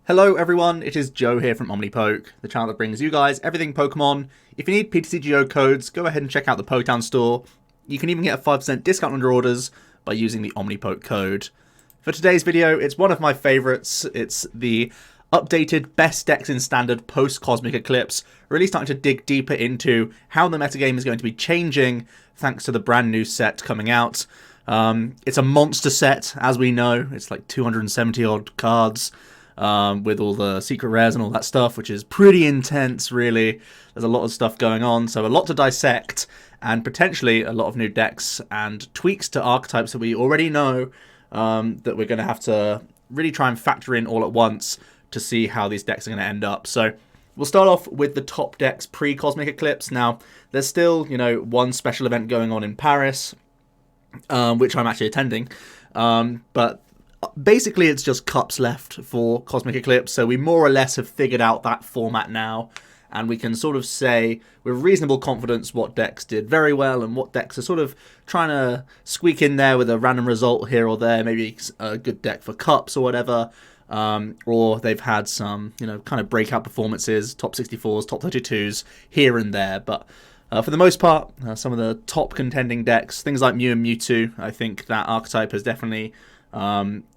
Hello everyone, it is Joe here from OmniPoke, the channel that brings you guys everything Pokemon. If you need PTCGO codes, go ahead and check out the Poketown store. You can even get a 5% discount on your orders by using the OmniPoke code. For today's video, it's one of my favourites. It's the updated best decks in standard post-Cosmic Eclipse, really starting to dig deeper into how the metagame is going to be changing thanks to the brand new set coming out. It's a monster set, as we know. It's like 270 odd cards. With all the secret rares and all that stuff, which is pretty intense, really. There's a lot of stuff going on, so a lot to dissect, and potentially a lot of new decks and tweaks to archetypes that we already know that we're going to have to really try and factor in all at once to see how these decks are going to end up. So we'll start off with the top decks pre-Cosmic Eclipse. Now, there's still, one special event going on in Paris, which I'm actually attending, but basically, it's just cups left for Cosmic Eclipse, so we more or less have figured out that format now, and we can sort of say with reasonable confidence what decks did very well and what decks are sort of trying to squeak in there with a random result here or there, maybe a good deck for cups or whatever, or they've had some, kind of breakout performances, top 64s, top 32s here and there, but for the most part, some of the top contending decks, things like Mew and Mewtwo, I think that archetype has definitely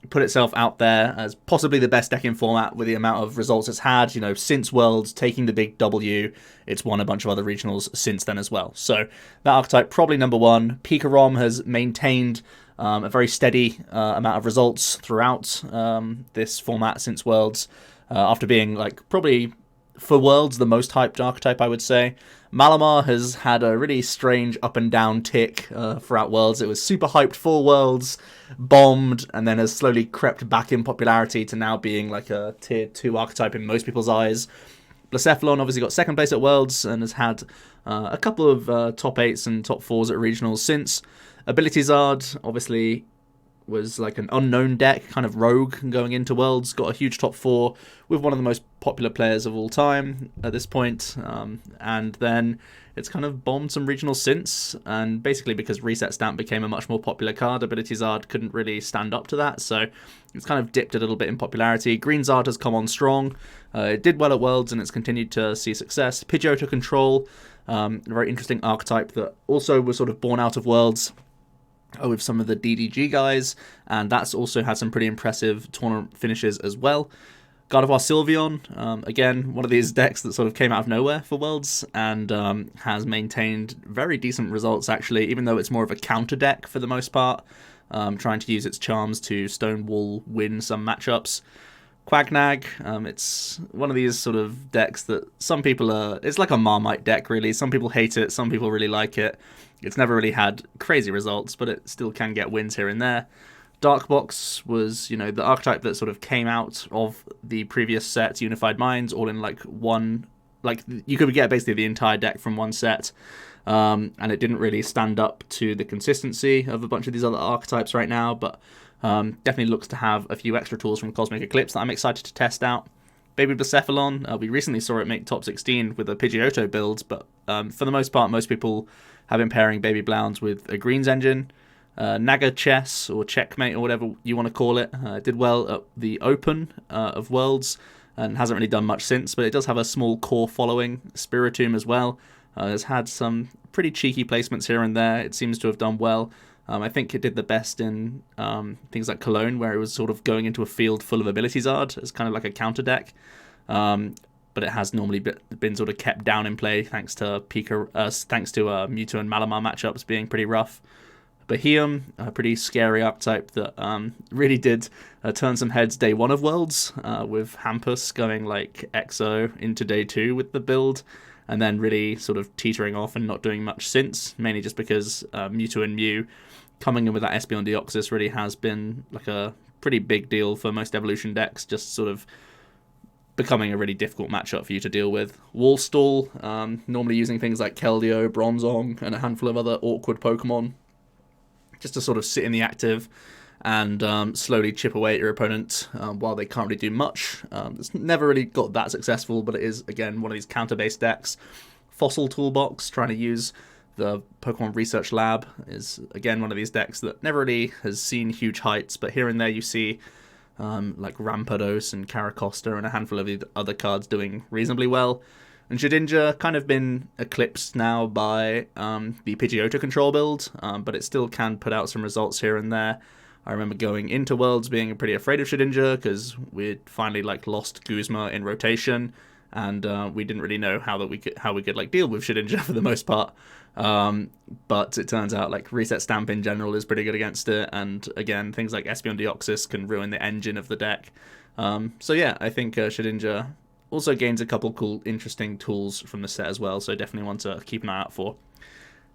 put itself out there as possibly the best deck in format with the amount of results it's had, since Worlds taking the big W. It's won a bunch of other regionals since then as well. So that archetype probably number one. ReshiRom has maintained a very steady amount of results throughout this format since Worlds, after being probably for Worlds the most hyped archetype, I would say. Malamar has had a really strange up and down tick throughout Worlds. It was super hyped for Worlds, bombed, and then has slowly crept back in popularity to now being like a tier 2 archetype in most people's eyes. Blacephalon obviously got second place at Worlds and has had a couple of top 8s and top 4s at regionals since. ABZard obviously was like an unknown deck, kind of rogue going into Worlds, got a huge top 4 with one of the most popular players of all time at this point, and then it's kind of bombed some regionals since, and basically because Reset Stamp became a much more popular card, ABZard couldn't really stand up to that, so it's kind of dipped a little bit in popularity. GreenZard has come on strong, it did well at Worlds and it's continued to see success. Pidgeotto Control, a very interesting archetype that also was sort of born out of Worlds, with some of the DDG guys, and that's also had some pretty impressive tournament finishes as well. Gardevoir Sylveon, again, one of these decks that sort of came out of nowhere for Worlds, and has maintained very decent results actually, even though it's more of a counter deck for the most part, trying to use its charms to stonewall win some matchups. Quagnag, it's one of these sort of decks that some people it's like a Marmite deck really, some people hate it, some people really like it. It's never really had crazy results, but it still can get wins here and there. Darkbox was, the archetype that sort of came out of the previous set, Unified Minds, all in one, you could get basically the entire deck from one set, and it didn't really stand up to the consistency of a bunch of these other archetypes right now, but definitely looks to have a few extra tools from Cosmic Eclipse that I'm excited to test out. Baby Blacephalon, we recently saw it make top 16 with a Pidgeotto build, but for the most part, most people have been pairing Baby Blounds with a Greens engine. Naga Chess, or Checkmate, or whatever you want to call it, did well at the Open of Worlds, and hasn't really done much since, but it does have a small core following. Spiritomb as well has had some pretty cheeky placements here and there. It seems to have done well. I think it did the best in things like Cologne, where it was sort of going into a field full of ABZard as kind of like a counter deck. But it has normally been sort of kept down in play thanks to Mewtwo and Malamar matchups being pretty rough. Beheeyem, a pretty scary archetype that really did turn some heads day 1 of Worlds, with Hampus going like EXO into day 2 with the build, and then really sort of teetering off and not doing much since, mainly just because Mewtwo and Mew coming in with that Espeon Deoxys really has been like a pretty big deal for most evolution decks, just sort of becoming a really difficult matchup for you to deal with. Wallstall, normally using things like Keldeo, Bronzong, and a handful of other awkward Pokemon, just to sort of sit in the active and slowly chip away at your opponent while they can't really do much. It's never really got that successful, but it is, again, one of these counter-based decks. Fossil Toolbox, trying to use the Pokemon Research Lab, is, again, one of these decks that never really has seen huge heights, but here and there you see like Rampardos and Caracosta and a handful of the other cards doing reasonably well. And Shedinja kind of been eclipsed now by the Pidgeotto control build, but it still can put out some results here and there. I remember going into Worlds being pretty afraid of Shedinja because we'd finally like lost Guzma in rotation, and we didn't really know how we could like deal with Shedinja for the most part. But it turns out like Reset Stamp in general is pretty good against it, and again things like Espeon Deoxys can ruin the engine of the deck. So yeah, I think Shedinja also gains a couple cool interesting tools from the set as well, so definitely want to keep an eye out for.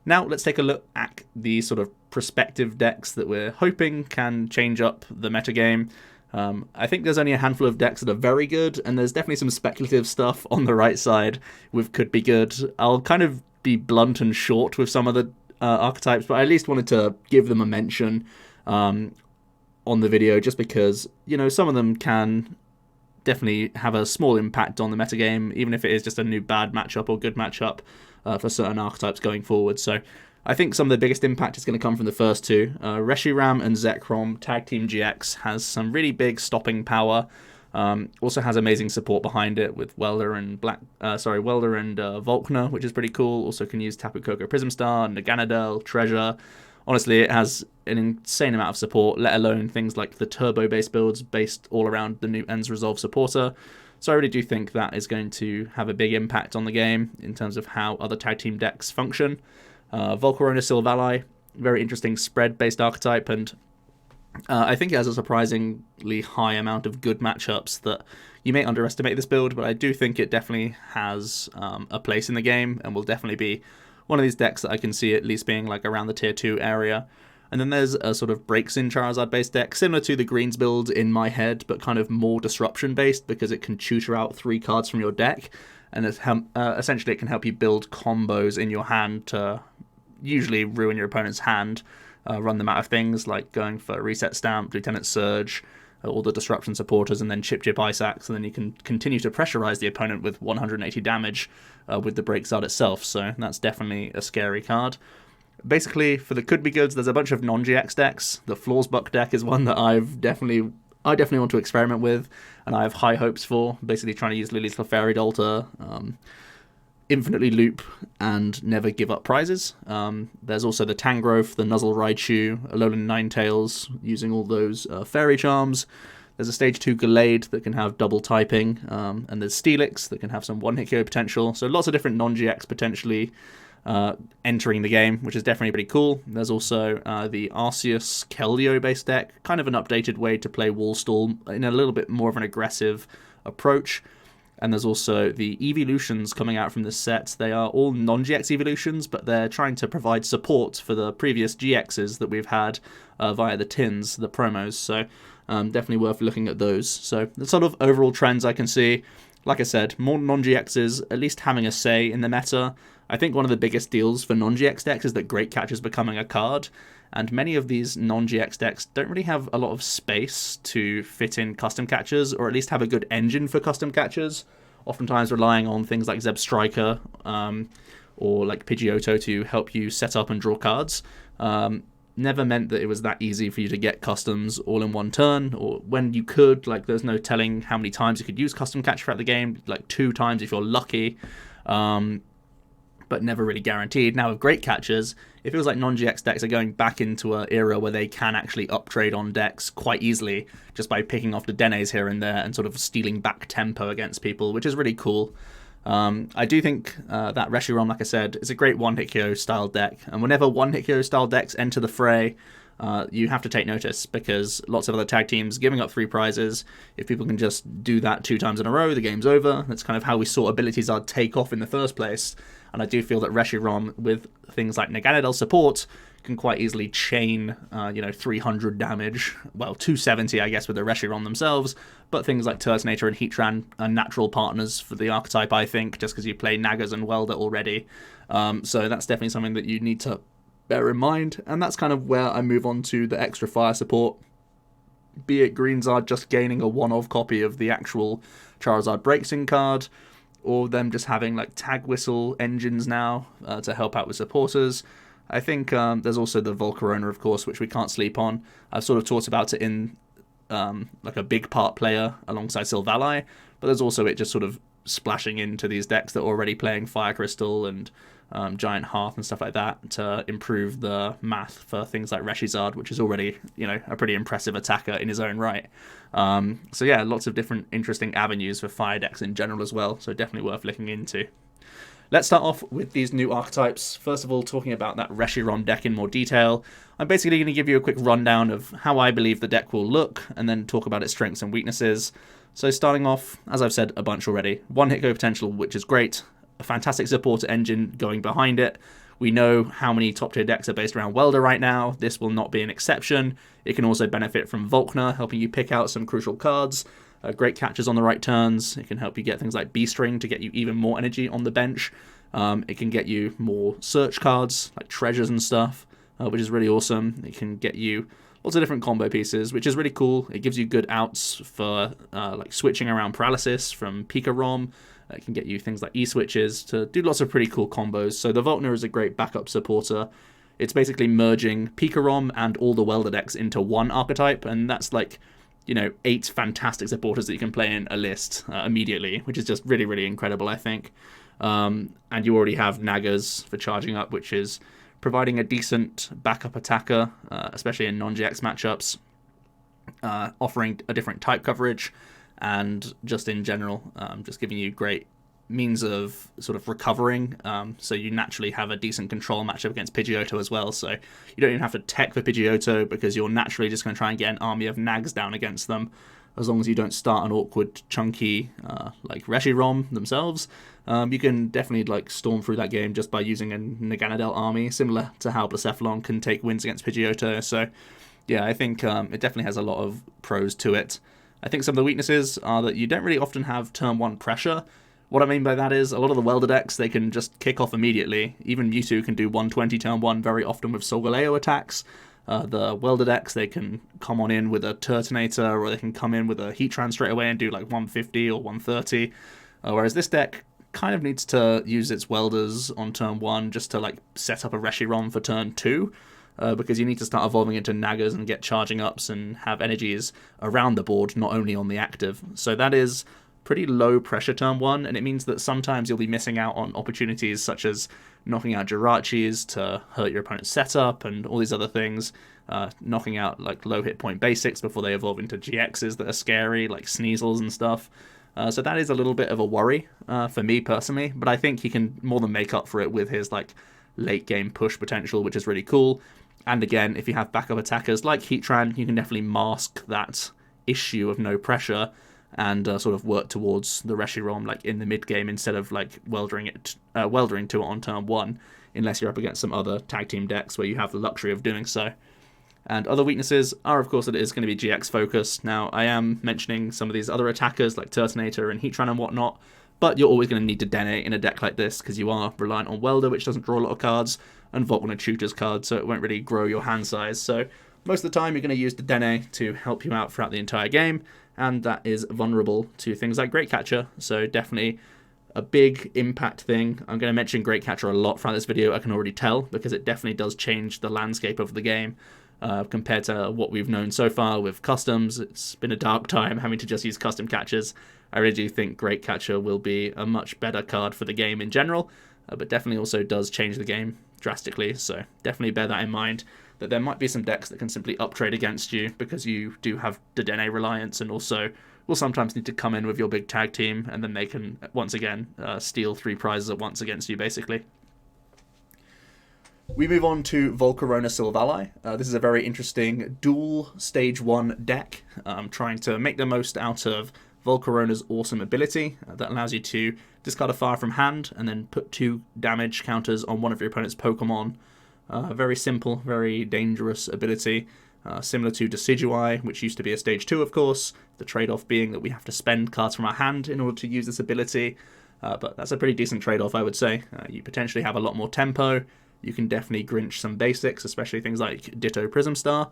Now let's take a look at the sort of prospective decks that we're hoping can change up the metagame. I think there's only a handful of decks that are very good, and there's definitely some speculative stuff on the right side with could be good. I'll kind of be blunt and short with some of the archetypes, but I at least wanted to give them a mention on the video, just because, you know, some of them can definitely have a small impact on the metagame, even if it is just a new bad matchup or good matchup for certain archetypes going forward. So I think some of the biggest impact is going to come from the first two. ReshiRom and Zekrom Tag Team GX has some really big stopping power. Also has amazing support behind it with Welder and Volkner, which is pretty cool. Also can use Tapu Koko Prism Star, Naganadel, Treasure. Honestly, it has an insane amount of support, let alone things like the turbo-based builds based all around the new Ends Resolve supporter. So I really do think that is going to have a big impact on the game in terms of how other tag team decks function. Volcarona Silvally, very interesting spread-based archetype, and I think it has a surprisingly high amount of good matchups that you may underestimate this build, but I do think it definitely has a place in the game and will definitely be one of these decks that I can see at least being like around the tier 2 area. And then there's a sort of Breaks-in Charizard based deck, similar to the Greens build in my head, but kind of more disruption based because it can tutor out 3 cards from your deck, and essentially it can help you build combos in your hand to usually ruin your opponent's hand, run them out of things like going for Reset Stamp, Lieutenant Surge, all the disruption supporters, and then Chip Ice Axe, and then you can continue to pressurize the opponent with 180 damage with the BraixZard itself, so that's definitely a scary card. Basically, for the could be goods, there's a bunch of non-GX decks. The FlorSbuck deck is one that I definitely want to experiment with, and I have high hopes for. Basically trying to use Lily's Clefairy Dolta, infinitely loop, and never give up prizes. There's also the Tangrowth, the Nuzzle Raichu, Alolan Ninetales, using all those fairy charms. There's a stage 2 Gallade that can have double typing, and there's Steelix that can have some one-hit KO potential. So lots of different non-GX potentially entering the game, which is definitely pretty cool. There's also the Arceus Keldeo based deck, kind of an updated way to play Wall Stall in a little bit more of an aggressive approach. And there's also the Eeveelutions coming out from this set. They are all non-GX Eeveelutions, but they're trying to provide support for the previous GXs that we've had via the tins, the promos. So definitely worth looking at those. So the sort of overall trends I can see, like I said, more non-GXs, at least having a say in the meta. I think one of the biggest deals for non-GX decks is that Great Catch is becoming a card, and many of these non-GX decks don't really have a lot of space to fit in custom catchers, or at least have a good engine for custom catchers, oftentimes relying on things like Zeb Striker or like Pidgeotto to help you set up and draw cards. Never meant that it was that easy for you to get customs all in one turn, or when you could, like there's no telling how many times you could use custom catch throughout the game, like 2 times if you're lucky. But never really guaranteed. Now with Great Catchers, it feels like non-GX decks are going back into an era where they can actually uptrade on decks quite easily just by picking off the Denes here and there and sort of stealing back tempo against people, which is really cool. I do think that ReshiRom, like I said, is a great one-hit KO style deck, and whenever one-hit KO style decks enter the fray, you have to take notice, because lots of other tag teams giving up 3 prizes. If people can just do that 2 times in a row, the game's over. That's kind of how we saw ABZard take off in the first place. And I do feel that ReshiRom, with things like Naganadel support, can quite easily chain, 300 damage. Well, 270, I guess, with the ReshiRom themselves. But things like Turtonator and Heatran are natural partners for the archetype, I think, just because you play Nagas and Welder already. So that's definitely something that you need to bear in mind. And that's kind of where I move on to the extra fire support. Be it GreenZard just gaining a one-of copy of the actual Charizard Breaks-in card, or them just having like tag whistle engines now to help out with supporters. I think there's also the Volcarona, of course, which we can't sleep on. I've sort of talked about it in like a big part player alongside Silvally, but there's also it just sort of splashing into these decks that are already playing Fire Crystal and Giant Hearth and stuff like that to improve the math for things like ReshiRom, which is already, you know, a pretty impressive attacker in his own right. So yeah, lots of different interesting avenues for fire decks in general as well, so definitely worth looking into. Let's start off with these new archetypes. First of all, talking about that ReshiRom deck in more detail. I'm basically going to give you a quick rundown of how I believe the deck will look, and then talk about its strengths and weaknesses. So starting off, as I've said a bunch already, 1-hit go potential, which is great. A fantastic supporter engine going behind it. We know how many top tier decks are based around Welder right now. This will not be an exception. It can also benefit from Volkner, helping you pick out some crucial cards. Great catches on the right turns. It can help you get things like B-String to get you even more energy on the bench. It can get you more search cards, like treasures and stuff, which is really awesome. It can get you lots of different combo pieces, which is really cool. It gives you good outs for like switching around paralysis from Pika-Rom. It can get you things like E-switches to do lots of pretty cool combos. So the Volkner is a great backup supporter. It's basically merging Pika-Rom and all the Welder decks into one archetype, and that's like, you know, 8 fantastic supporters that you can play in a list immediately, which is just really, really incredible, I think. And you already have Nagas for charging up, which is providing a decent backup attacker, especially in non-GX matchups, offering a different type coverage, and just in general, just giving you great means of sort of recovering, so you naturally have a decent control matchup against Pidgeotto as well, so you don't even have to tech for Pidgeotto, because you're naturally just going to try and get an army of Nags down against them, as long as you don't start an awkward, chunky, like ReshiRom themselves. You can definitely like storm through that game just by using a Naganadel army, similar to how Blacephalon can take wins against Pidgeotto, so yeah, I think it definitely has a lot of pros to it. I think some of the weaknesses are that you don't really often have turn 1 pressure. What I mean by that is, a lot of the Welder decks, they can just kick off immediately. Even Mewtwo can do 120 turn 1 very often with Solgaleo attacks. The Welder decks, they can come on in with a Turtonator, or they can come in with a Heatran straight away and do like 150 or 130. Whereas this deck kind of needs to use its Welders on turn 1 just to like set up a ReshiRom for turn 2. Because you need to start evolving into Nagas and get charging ups and have energies around the board, not only on the active. So that is pretty low pressure turn 1, and it means that sometimes you'll be missing out on opportunities such as knocking out Jirachis to hurt your opponent's setup and all these other things, knocking out like low hit point basics before they evolve into GXs that are scary, like Sneasels and stuff. So that is a little bit of a worry for me personally, but I think he can more than make up for it with his like late game push potential, which is really cool. And again, if you have backup attackers like Heatran, you can definitely mask that issue of no pressure and sort of work towards the ReshiRom like in the mid game instead of like weldering to it on turn 1, unless you're up against some other tag team decks where you have the luxury of doing so. And other weaknesses are, of course, that it is going to be GX focused. Now, I am mentioning some of these other attackers like Turtonator and Heatran and whatnot, but you're always going to need to denate in a deck like this because you are reliant on Welder, which doesn't draw a lot of cards, and Volkner Tutor's cards, so it won't really grow your hand size. So most of the time you're going to use the Dene to help you out throughout the entire game, and that is vulnerable to things like Great Catcher, so definitely a big impact thing. I'm going to mention Great Catcher a lot throughout this video, I can already tell, because it definitely does change the landscape of the game. Compared to what we've known so far with customs, it's been a dark time having to just use custom catchers. I really do think Great Catcher will be a much better card for the game in general, but definitely also does change the game drastically, so definitely bear that in mind, that there might be some decks that can simply uptrade against you because you do have the Dene reliance, and also will sometimes need to come in with your big tag team, and then they can once again steal 3 prizes at once against you, basically. We move on to Volcarona Silvally. This is a very interesting dual stage 1 deck, trying to make the most out of Volcarona's awesome ability that allows you to discard a fire from hand and then put 2 damage counters on one of your opponent's Pokemon. Very simple, very dangerous ability, similar to Decidueye, which used to be a stage 2, of course, the trade-off being that we have to spend cards from our hand in order to use this ability, but that's a pretty decent trade-off, I would say. You potentially have a lot more tempo. You can definitely Grinch some basics, especially things like Ditto Prism Star,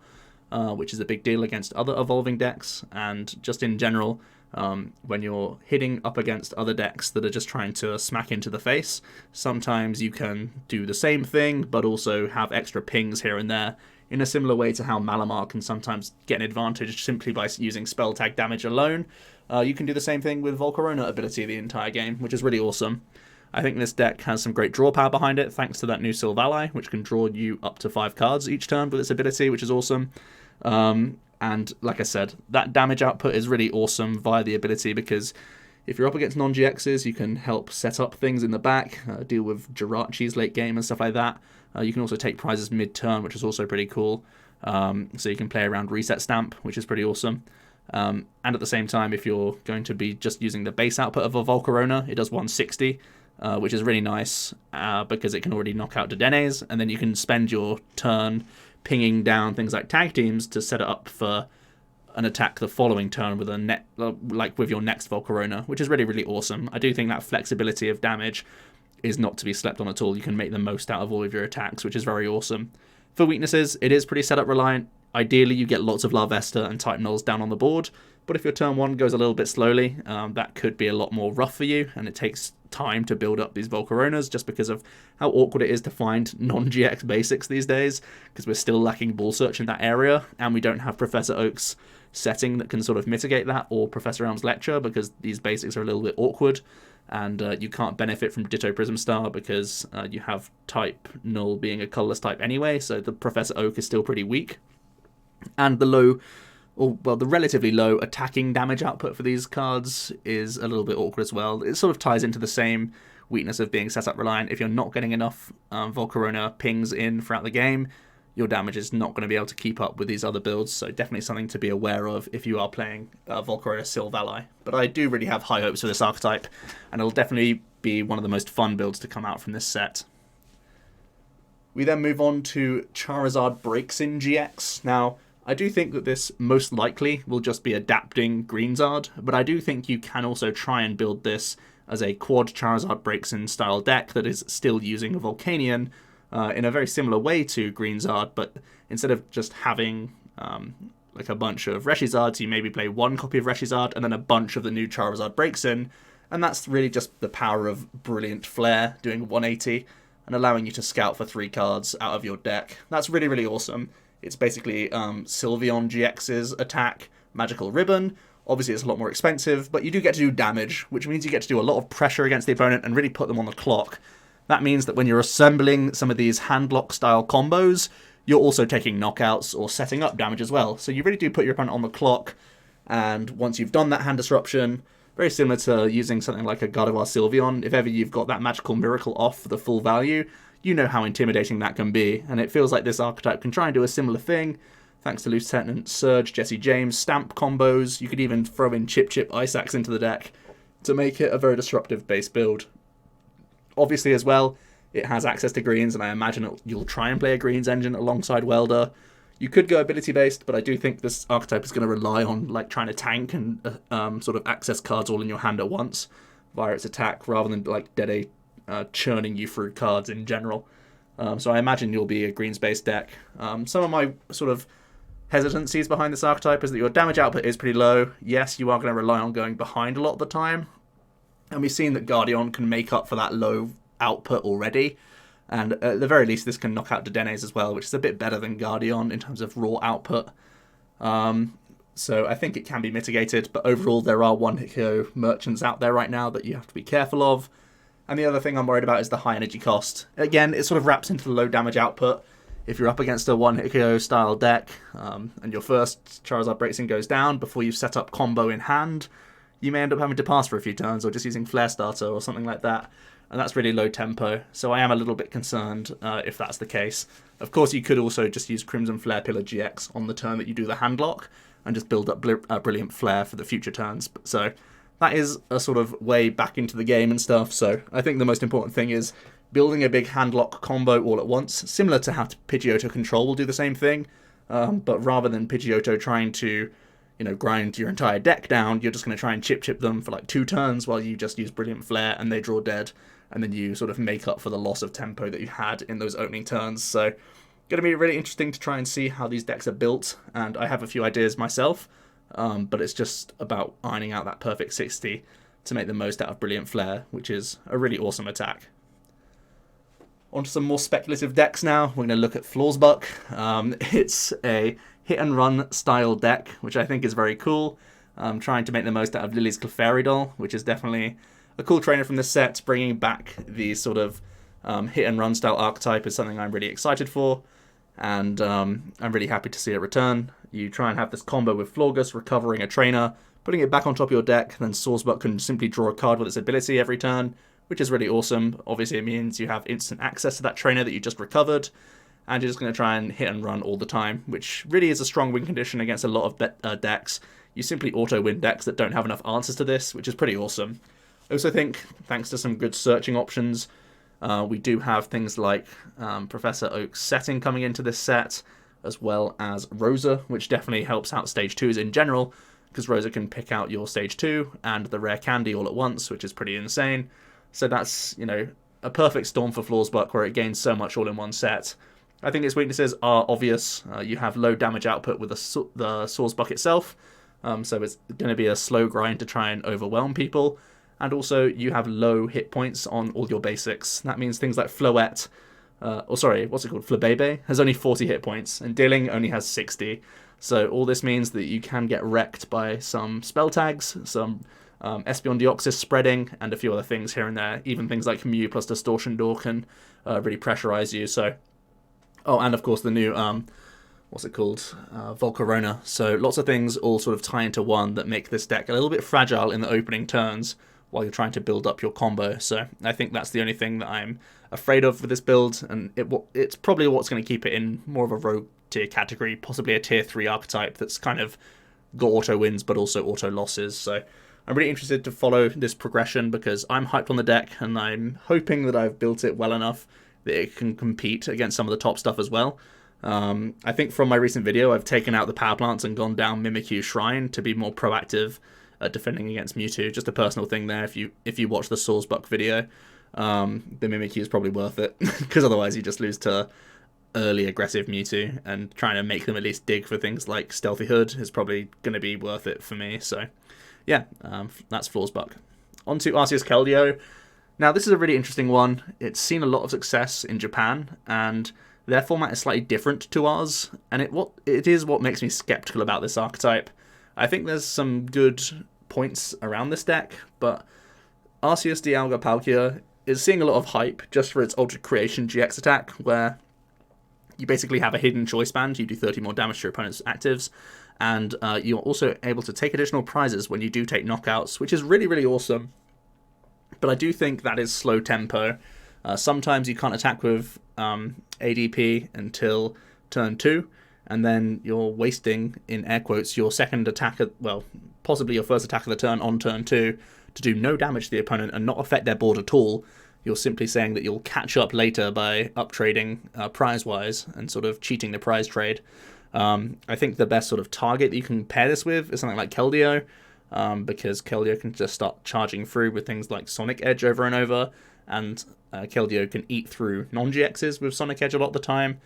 which is a big deal against other evolving decks, and just in general, when you're hitting up against other decks that are just trying to smack into the face, sometimes you can do the same thing, but also have extra pings here and there in a similar way to how Malamar can sometimes get an advantage simply by using spell tag damage alone. You can do the same thing with Volcarona ability the entire game, which is really awesome. I think this deck has some great draw power behind it, thanks to that new Silvally, which can draw you up to 5 cards each turn with its ability, which is awesome. And like I said, that damage output is really awesome via the ability, because if you're up against non-GXs, you can help set up things in the back, deal with Jirachi's late game and stuff like that. You can also take prizes mid-turn, which is also pretty cool. So you can play around Reset Stamp, which is pretty awesome. And at the same time, if you're going to be just using the base output of a Volcarona, it does 160, which is really nice because it can already knock out Dedenes, and then you can spend your turn pinging down things like tag teams to set it up for an attack the following turn with with your next Volcarona, which is really, really awesome. I do think that flexibility of damage is not to be slept on at all. You can make the most out of all of your attacks, which is very awesome. For weaknesses, it is pretty setup reliant. Ideally, you get lots of Larvesta and Type Nulls down on the board, but if your turn 1 goes a little bit slowly, that could be a lot more rough for you, and it takes time to build up these Volcaronas just because of how awkward it is to find non-GX basics these days, because we're still lacking ball search in that area, and we don't have Professor Oak's setting that can sort of mitigate that, or Professor Elm's lecture, because these basics are a little bit awkward, and you can't benefit from Ditto Prism Star because you have Type Null being a colorless type anyway, so the Professor Oak is still pretty weak. And the relatively low attacking damage output for these cards is a little bit awkward as well. It sort of ties into the same weakness of being setup reliant. If you're not getting enough Volcarona pings in throughout the game, your damage is not going to be able to keep up with these other builds, so definitely something to be aware of if you are playing Volcarona Silvally. But I do really have high hopes for this archetype, and it'll definitely be one of the most fun builds to come out from this set. We then move on to Charizard BraixZard GX. Now, I do think that this most likely will just be adapting GreenZard, but I do think you can also try and build this as a quad Charizard BraixZard style deck that is still using a Volcanion in a very similar way to GreenZard, but instead of just having like a bunch of ReshiZards, you maybe play one copy of ReshiZard and then a bunch of the new Charizard BraixZard, and that's really just the power of Brilliant Flare doing 180 and allowing you to scout for 3 cards out of your deck. That's really, really awesome. It's basically Sylveon GX's attack, Magical Ribbon. Obviously, it's a lot more expensive, but you do get to do damage, which means you get to do a lot of pressure against the opponent and really put them on the clock. That means that when you're assembling some of these handlock-style combos, you're also taking knockouts or setting up damage as well. So you really do put your opponent on the clock, and once you've done that hand disruption, very similar to using something like a Gardevoir Sylveon, if ever you've got that Magical Miracle off for the full value, you know how intimidating that can be, and it feels like this archetype can try and do a similar thing, thanks to Lieutenant Surge, Jesse James, stamp combos. You could even throw in Chip Ice Axe into the deck to make it a very disruptive base build. Obviously as well, it has access to greens, and I imagine you'll try and play a greens engine alongside Welder. You could go ability based, but I do think this archetype is going to rely on like trying to tank and sort of access cards all in your hand at once via its attack, rather than like Dede churning you through cards in general. So I imagine you'll be a greens-based deck. Some of my sort of hesitancies behind this archetype is that your damage output is pretty low. Yes, you are going to rely on going behind a lot of the time, and we've seen that Guardian can make up for that low output already, and at the very least this can knock out Dedenes as well, which is a bit better than Guardian in terms of raw output. So I think it can be mitigated, but overall there are one-hit KO merchants out there right now that you have to be careful of. And the other thing I'm worried about is the high energy cost. Again, it sort of wraps into the low damage output. If you're up against a one-hit KO style deck, and your first Charizard BraixZard goes down before you've set up combo in hand, you may end up having to pass for a few turns or just using Flare Starter or something like that. And that's really low tempo, so I am a little bit concerned if that's the case. Of course, you could also just use Crimson Flare Pillar GX on the turn that you do the handlock and just build up Brilliant Flare for the future turns. So that is a sort of way back into the game and stuff, so I think the most important thing is building a big handlock combo all at once, similar to how Pidgeotto Control will do the same thing, but rather than Pidgeotto trying to, grind your entire deck down, you're just going to try and chip them for like 2 turns while you just use Brilliant Flare and they draw dead, and then you sort of make up for the loss of tempo that you had in those opening turns. So going to be really interesting to try and see how these decks are built, and I have a few ideas myself. But it's just about ironing out that perfect 60 to make the most out of Brilliant Flare, which is a really awesome attack. On to some more speculative decks now. We're going to look at FlorSbuck. It's a hit-and-run style deck, which I think is very cool. I'm trying to make the most out of Lily's Clefairy Doll, which is definitely a cool trainer from this set. Bringing back the sort of hit-and-run style archetype is something I'm really excited for, and I'm really happy to see it return. You try and have this combo with Florgus, recovering a trainer, putting it back on top of your deck, then FlorSbuck can simply draw a card with its ability every turn, which is really awesome. Obviously, it means you have instant access to that trainer that you just recovered, and you're just going to try and hit and run all the time, which really is a strong win condition against a lot of decks. You simply auto-win decks that don't have enough answers to this, which is pretty awesome. I also think, thanks to some good searching options, we do have things like Professor Oak's setting coming into this set, as well as Rosa, which definitely helps out Stage 2s in general, because Rosa can pick out your Stage 2 and the rare candy all at once, which is pretty insane. So that's, you know, a perfect storm for FlorSbuck, where it gains so much all in one set. I think its weaknesses are obvious. You have low damage output with the FlorSbuck itself, so it's going to be a slow grind to try and overwhelm people. And also, you have low hit points on all your basics. That means things like Floette, Flabebe, has only 40 hit points, and Dealing only has 60. So all this means that you can get wrecked by some spell tags, some Espeon Deoxys spreading, and a few other things here and there. Even things like Mew plus Distortion Door can really pressurize you. So, oh, and of course the new Volcarona. So lots of things all sort of tie into one that make this deck a little bit fragile in the opening turns while you're trying to build up your combo. So I think that's the only thing that I'm afraid of with this build, and it's probably what's going to keep it in more of a rogue tier category, possibly a tier 3 archetype that's kind of got auto wins but also auto losses. So I'm really interested to follow this progression, because I'm hyped on the deck, and I'm hoping that I've built it well enough that it can compete against some of the top stuff as well. I think from my recent video, I've taken out the power plants and gone down Mimikyu Shrine to be more proactive at defending against Mewtwo. Just a personal thing there. If you watch the FlorSbuck video, the Mimikyu is probably worth it, because otherwise you just lose to early aggressive Mewtwo, and trying to make them at least dig for things like Stealthy Hood is probably going to be worth it for me. So yeah, that's FlorSbuck. On to Arceus Keldeo. Now this is a really interesting one. It's seen a lot of success in Japan, and their format is slightly different to ours, and it is what makes me skeptical about this archetype. I think there's some good points around this deck, but Arceus Dialga Palkia is seeing a lot of hype just for its Altered Creation GX attack, where you basically have a hidden choice band. You do 30 more damage to your opponent's actives, and you're also able to take additional prizes when you do take knockouts, which is really, really awesome. But I do think that is slow tempo. Sometimes you can't attack with ADP until turn 2, and then you're wasting, in air quotes, your second attack, possibly your first attack of the turn on turn 2 to do no damage to the opponent and not affect their board at all. You're simply saying that you'll catch up later by up-trading prize-wise and sort of cheating the prize trade. I think the best sort of target that you can pair this with is something like Keldeo, because Keldeo can just start charging through with things like Sonic Edge over and over, and Keldeo can eat through non-GXs with Sonic Edge a lot of the time,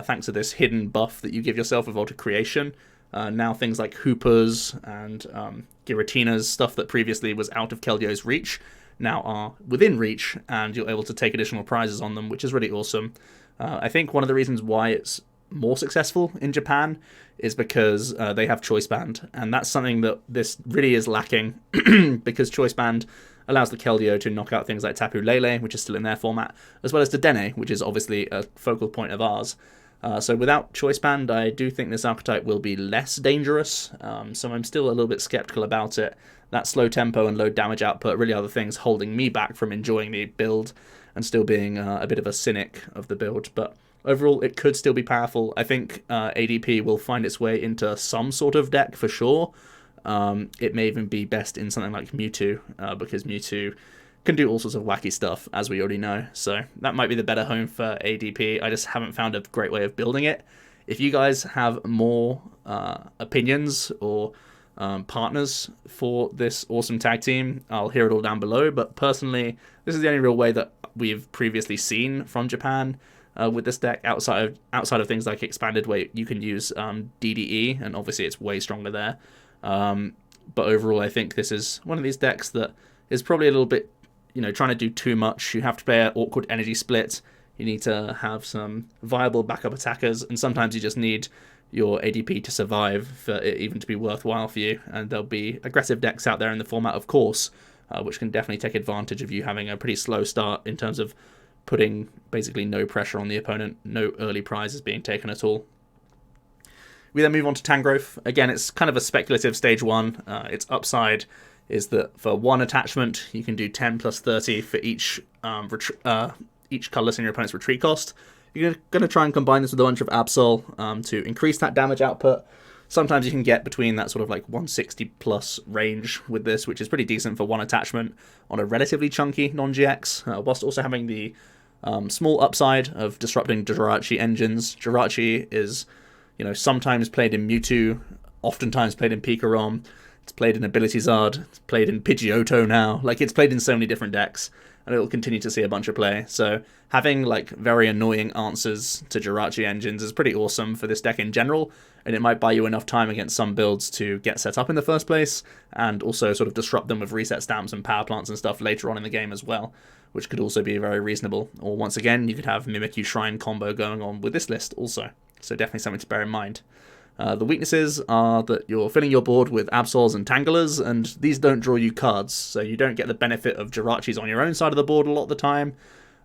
thanks to this hidden buff that you give yourself with Altered Creation. Now things like Hoopers and Giratina's, stuff that previously was out of Keldeo's reach, now are within reach, and you're able to take additional prizes on them, which is really awesome. I think one of the reasons why it's more successful in Japan is because they have Choice Band, and that's something that this really is lacking, because Choice Band allows the Keldeo to knock out things like Tapu Lele, which is still in their format, as well as Dedenne, which is obviously a focal point of ours. So without Choice Band, I do think this archetype will be less dangerous, so I'm still a little bit skeptical about it. That slow tempo and low damage output really are the things holding me back from enjoying the build and still being a bit of a cynic of the build. But overall, it could still be powerful. I think ADP will find its way into some sort of deck for sure. It may even be best in something like Mewtwo, because Mewtwo can do all sorts of wacky stuff, as we already know. So that might be the better home for ADP. I just haven't found a great way of building it. If you guys have more opinions or partners for this awesome tag team, I'll hear it all down below. But personally, this is the only real way that we've previously seen from Japan with this deck, outside of things like Expanded, where you can use DDE, and obviously it's way stronger there. But overall, I think this is one of these decks that is probably a little bit, trying to do too much. You have to play an awkward energy split. You need to have some viable backup attackers, and sometimes you just need your ADP to survive for it even to be worthwhile for you. And there'll be aggressive decks out there in the format of Course, which can definitely take advantage of you having a pretty slow start in terms of putting basically no pressure on the opponent, no early prizes being taken at all. We then move on to Tangrowth. Again, it's kind of a speculative stage 1. Its upside is that for 1 attachment, you can do 10 plus 30 for each colourless in your opponent's retreat cost. You're going to try and combine this with a bunch of Absol to increase that damage output. Sometimes you can get between that sort of like 160 plus range with this, which is pretty decent for 1 attachment on a relatively chunky non-GX, whilst also having the small upside of disrupting Jirachi engines. Jirachi is, sometimes played in Mewtwo, oftentimes played in Pikarom. It's played in ABZard. It's played in Pidgeotto now. Like, it's played in so many different decks, and it'll continue to see a bunch of play. So having like very annoying answers to Jirachi engines is pretty awesome for this deck in general, and it might buy you enough time against some builds to get set up in the first place, and also sort of disrupt them with reset stamps and power plants and stuff later on in the game as well, which could also be very reasonable. Or once again, you could have Mimikyu Shrine combo going on with this list also. So definitely something to bear in mind. The weaknesses are that you're filling your board with Absols and Tanglers, and these don't draw you cards, so you don't get the benefit of Jirachis on your own side of the board a lot of the time,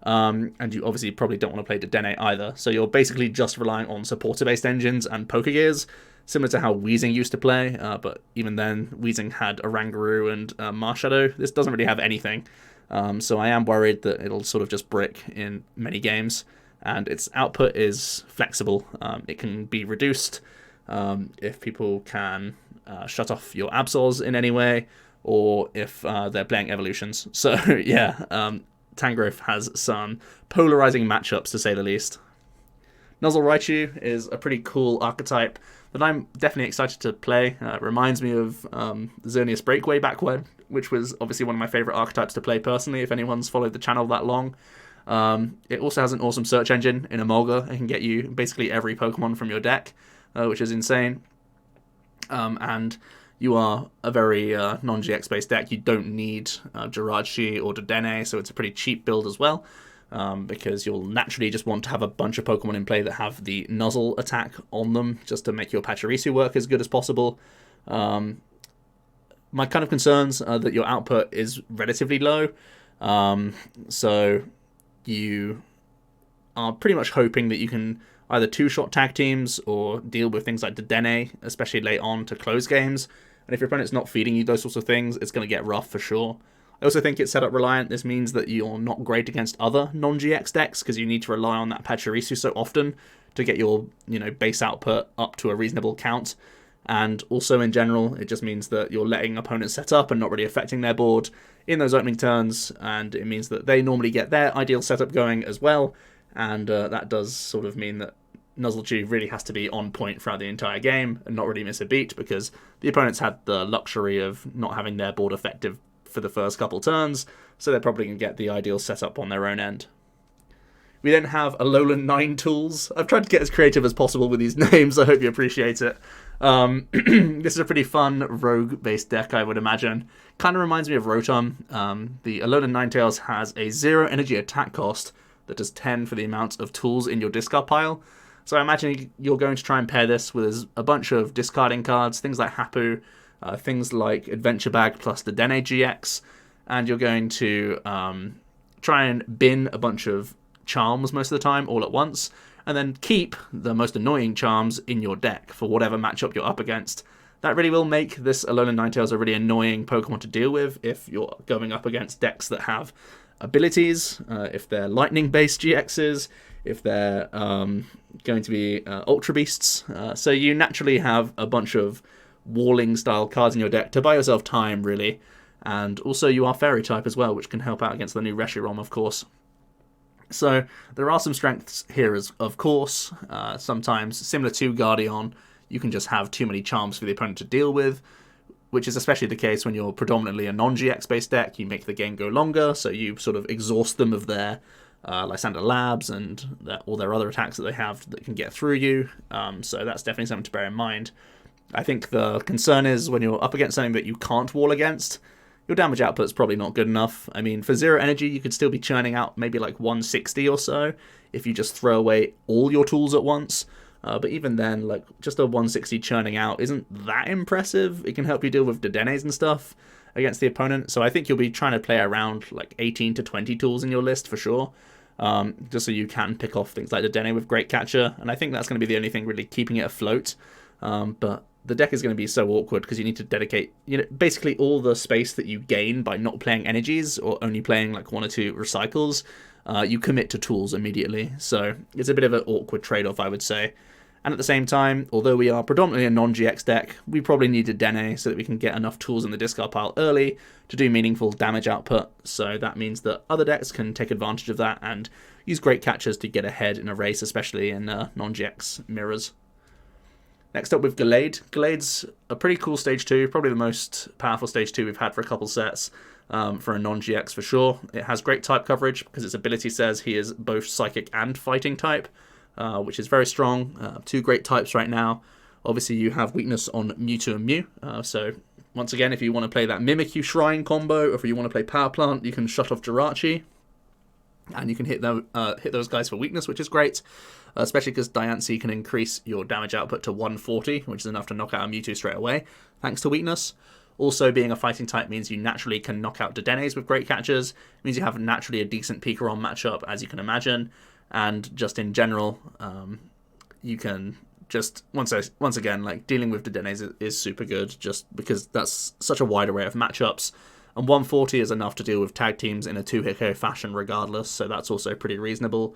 and you obviously probably don't want to play Dedenne either, so you're basically just relying on supporter-based engines and Pokegears, similar to how Weezing used to play, but even then, Weezing had Oranguru and Marshadow. This doesn't really have anything, so I am worried that it'll sort of just brick in many games, and its output is flexible. It can be reduced if people can shut off your Absols in any way, or if they're playing Eeveelutions. So yeah, Tangrowth has some polarizing matchups, to say the least. Nuzzle Raichu is a pretty cool archetype that I'm definitely excited to play. It reminds me of Xerneas Breakaway back when, which was obviously one of my favourite archetypes to play personally, if anyone's followed the channel that long. It also has an awesome search engine in Emolga. It can get you basically every Pokemon from your deck, which is insane. And you are a very non-GX based deck. You don't need Jirachi or Dedenne, so it's a pretty cheap build as well, because you'll naturally just want to have a bunch of Pokemon in play that have the Nuzzle attack on them, just to make your Pachirisu work as good as possible. My kind of concerns are that your output is relatively low, so you are pretty much hoping that you can either two-shot tag teams or deal with things like Dedenne, especially late on, to close games. And if your opponent's not feeding you those sorts of things, it's going to get rough for sure. I also think it's setup reliant. This means that you're not great against other non-GX decks, because you need to rely on that Pachirisu so often to get your base output up to a reasonable count. And also in general, it just means that you're letting opponents set up and not really affecting their board in those opening turns, and it means that they normally get their ideal setup going as well. And that does sort of mean that Nuzlocke really has to be on point throughout the entire game and not really miss a beat, because the opponents had the luxury of not having their board effective for the first couple turns, so they're probably going to get the ideal setup on their own end. We then have Alolan 9 tools. I've tried to get as creative as possible with these names, I hope you appreciate it. This is a pretty fun rogue-based deck, I would imagine. Kind of reminds me of Rotom. The Alolan Ninetales has a 0 energy attack cost that does 10 for the amount of tools in your discard pile. So I imagine you're going to try and pair this with a bunch of discarding cards, things like Hapu, things like Adventure Bag plus the Dedenne GX, and you're going to try and bin a bunch of charms most of the time all at once, and then keep the most annoying charms in your deck for whatever matchup you're up against. That really will make this Alolan Ninetales a really annoying Pokemon to deal with if you're going up against decks that have abilities, if they're lightning-based GXs, if they're going to be Ultra Beasts. So you naturally have a bunch of walling-style cards in your deck to buy yourself time, really. And also you are Fairy-type as well, which can help out against the new ReshiRom, of course. So there are some strengths here, of course. Sometimes, similar to Guardian, you can just have too many charms for the opponent to deal with, which is especially the case when you're predominantly a non-GX based deck. You make the game go longer, so you sort of exhaust them of their Lysander Labs and all their other attacks that they have that can get through you. So that's definitely something to bear in mind. I think the concern is when you're up against something that you can't wall against, your damage output's probably not good enough. I mean, for 0 energy, you could still be churning out maybe like 160 or so if you just throw away all your tools at once. But even then, like, just a 160 churning out isn't that impressive. It can help you deal with Dedenes and stuff against the opponent. So I think you'll be trying to play around like 18 to 20 tools in your list for sure. Just so you can pick off things like Dedenne with Great Catcher. And I think that's going to be the only thing really keeping it afloat. But the deck is going to be so awkward because you need to dedicate, basically all the space that you gain by not playing energies or only playing like 1 or 2 recycles, you commit to tools immediately. So it's a bit of an awkward trade-off, I would say. And at the same time, although we are predominantly a non-GX deck, we probably need Dedenne so that we can get enough tools in the discard pile early to do meaningful damage output. So that means that other decks can take advantage of that and use Great Catchers to get ahead in a race, especially in non-GX mirrors. Next up with Gallade. Gallade's a pretty cool stage 2, probably the most powerful stage 2 we've had for a couple sets for a non-GX for sure. It has great type coverage because its ability says he is both Psychic and Fighting type, which is very strong. 2 great types right now. Obviously you have weakness on Mewtwo and Mew, so once again, if you want to play that Mimikyu Shrine combo, or if you want to play Power Plant, you can shut off Jirachi, and you can hit those guys for weakness, which is great, especially because Diancie can increase your damage output to 140, which is enough to knock out a Mewtwo straight away, thanks to weakness. Also, being a fighting type means you naturally can knock out Dedenes with Great Catchers. It means you have naturally a decent Pikarom matchup, as you can imagine, and just in general, you can just, once again, like, dealing with Dedenes is super good, just because that's such a wide array of matchups. And 140 is enough to deal with tag teams in a 2-hit KO fashion regardless, so that's also pretty reasonable.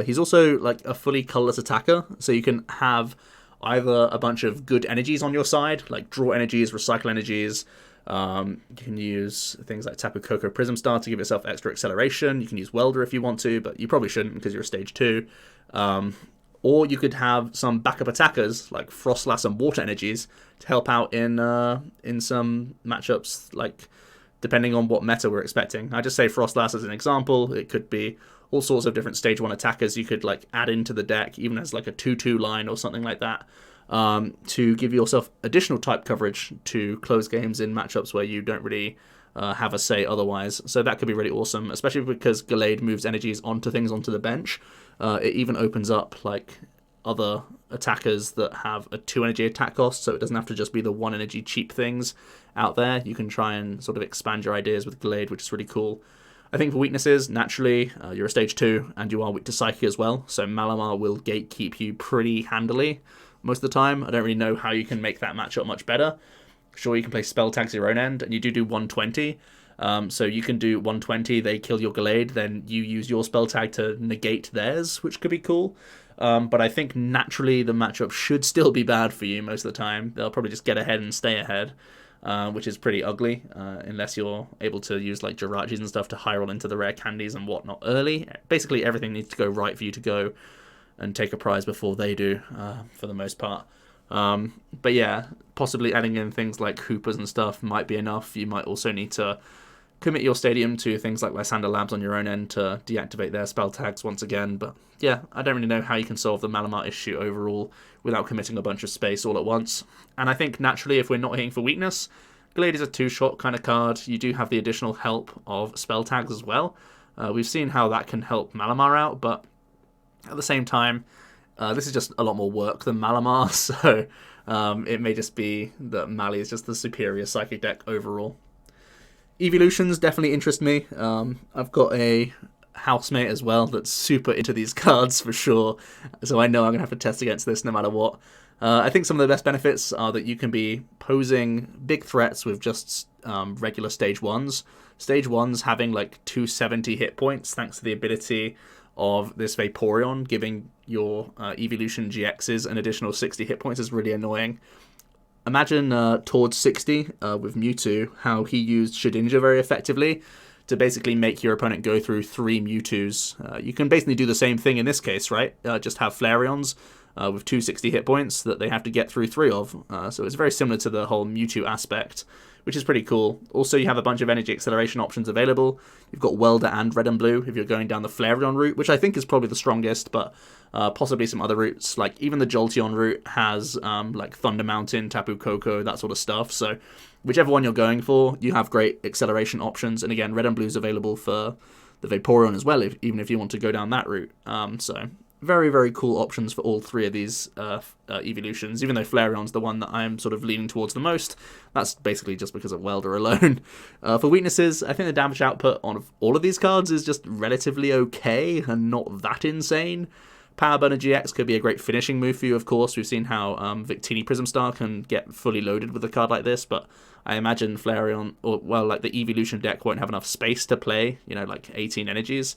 He's also like a fully colorless attacker, so you can have either a bunch of good energies on your side, like draw energies, recycle energies. You can use things like Tapu Koko Prism Star to give yourself extra acceleration. You can use Welder if you want to, but you probably shouldn't because you're a stage 2. Or you could have some backup attackers like Frostlass and Water Energies to help out in some matchups, like depending on what meta we're expecting. I just say Frostlass as an example. It could be all sorts of different stage 1 attackers you could like add into the deck, even as like a 2-2 line or something like that, to give yourself additional type coverage to close games in matchups where you don't really have a say otherwise. So that could be really awesome, especially because Gallade moves energies onto the bench. It even opens up like other attackers that have a 2 energy attack cost, so it doesn't have to just be the 1 energy cheap things out there. You can try and sort of expand your ideas with Gallade, which is really cool. I think for weaknesses, naturally, you're a stage 2 and you are weak to Psychic as well, so Malamar will gatekeep you pretty handily most of the time. I don't really know how you can make that matchup much better. Sure, you can play spell tags your own end, and you do 120. So you can do 120, they kill your Gallade, then you use your spell tag to negate theirs, which could be cool. But I think naturally the matchup should still be bad for you most of the time. They'll probably just get ahead and stay ahead, which is pretty ugly, unless you're able to use like Jirachis and stuff to high roll into the rare candies and whatnot early. Basically everything needs to go right for you to go and take a prize before they do, for the most part. But yeah, possibly adding in things like Hoopers and stuff might be enough. You might also need to commit your stadium to things like Lysander Labs on your own end to deactivate their spell tags once again. But yeah, I don't really know how you can solve the Malamar issue overall without committing a bunch of space all at once. And I think naturally, if we're not hitting for weakness, Gallade is a 2-shot kind of card. You do have the additional help of spell tags as well. We've seen how that can help Malamar out, but at the same time, this is just a lot more work than Malamar, so it may just be that Mali is just the superior Psychic deck overall. Eeveelutions definitely interest me. I've got a housemate as well that's super into these cards for sure, so I know I'm going to have to test against this no matter what. I think some of the best benefits are that you can be posing big threats with just regular stage 1s. Stage 1s having like 270 hit points thanks to the ability of this Vaporeon giving your Eeveelution GXs an additional 60 hit points is really annoying. Imagine towards 60 with Mewtwo, how he used Shedinja very effectively to basically make your opponent go through 3 Mewtwo's. You can basically do the same thing in this case, right? Just have Flareons with 260 hit points that they have to get through 3 of. So it's very similar to the whole Mewtwo aspect, which is pretty cool. Also, you have a bunch of energy acceleration options available. You've got Welder and Red and Blue if you're going down the Flareon route, which I think is probably the strongest, but possibly some other routes. Like, even the Jolteon route has like Thunder Mountain, Tapu Koko, that sort of stuff. So whichever one you're going for, you have great acceleration options. And again, red and blue is available for the Vaporeon as well, even if you want to go down that route. So very, very cool options for all three of these Eeveelutions, even though Flareon's the one that I'm sort of leaning towards the most. That's basically just because of Welder alone. For weaknesses, I think the damage output on all of these cards is just relatively okay and not that insane. Power Burner GX could be a great finishing move for you, of course. We've seen how Victini Prism Star can get fully loaded with a card like this, but I imagine Flareon, or well, like the Eeveelution deck won't have enough space to play, you know, like 18 energies.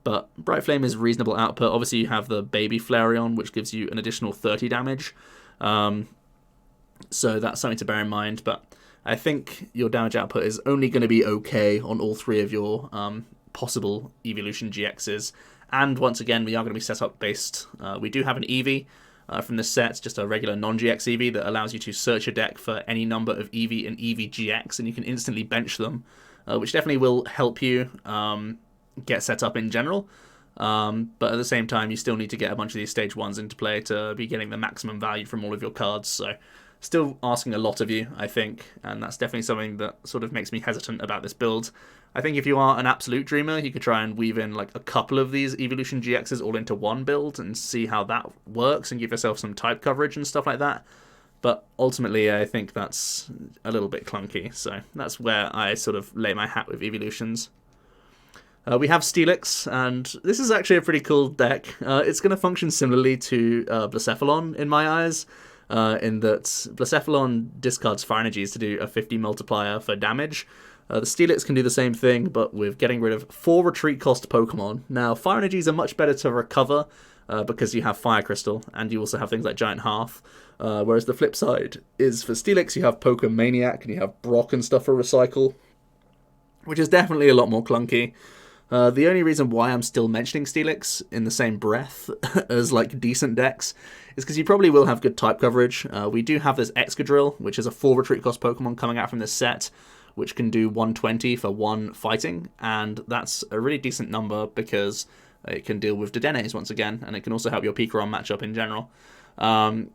But Bright Flame is reasonable output. Obviously, you have the Baby Flareon, which gives you an additional 30 damage. So that's something to bear in mind. But I think your damage output is only going to be okay on all three of your possible Eeveelution GXs. And once again, we are going to be set up based. We do have an Eevee from this set, just a regular non-GX Eevee that allows you to search your deck for any number of Eevee and Eevee GX, and you can instantly bench them, which definitely will help you get set up in general. But at the same time, you still need to get a bunch of these stage 1s into play to be getting the maximum value from all of your cards. So still asking a lot of you, I think, and that's definitely something that sort of makes me hesitant about this build. I think if you are an absolute dreamer, you could try and weave in like a couple of these Eeveelution GXs all into one build and see how that works and give yourself some type coverage and stuff like that. But ultimately, I think that's a little bit clunky, so that's where I sort of lay my hat with Eeveelutions. We have Steelix, and this is actually a pretty cool deck. It's going to function similarly to Blacephalon in my eyes, in that Blacephalon discards fire energies to do a 50 multiplier for damage. The Steelix can do the same thing, but with getting rid of 4 retreat cost Pokemon. Now, fire energies are much better to recover because you have Fire Crystal, and you also have things like Giant Hearth. Whereas the flip side is for Steelix, you have Pokemaniac, and you have Brock and stuff for recycle, which is definitely a lot more clunky. The only reason why I'm still mentioning Steelix in the same breath as like decent decks is because you probably will have good type coverage. We do have this Excadrill, which is a 4 retreat cost Pokemon coming out from this set, which can do 120 for 1 fighting, and that's a really decent number because it can deal with Dedennes once again, and it can also help your Pikarom matchup in general.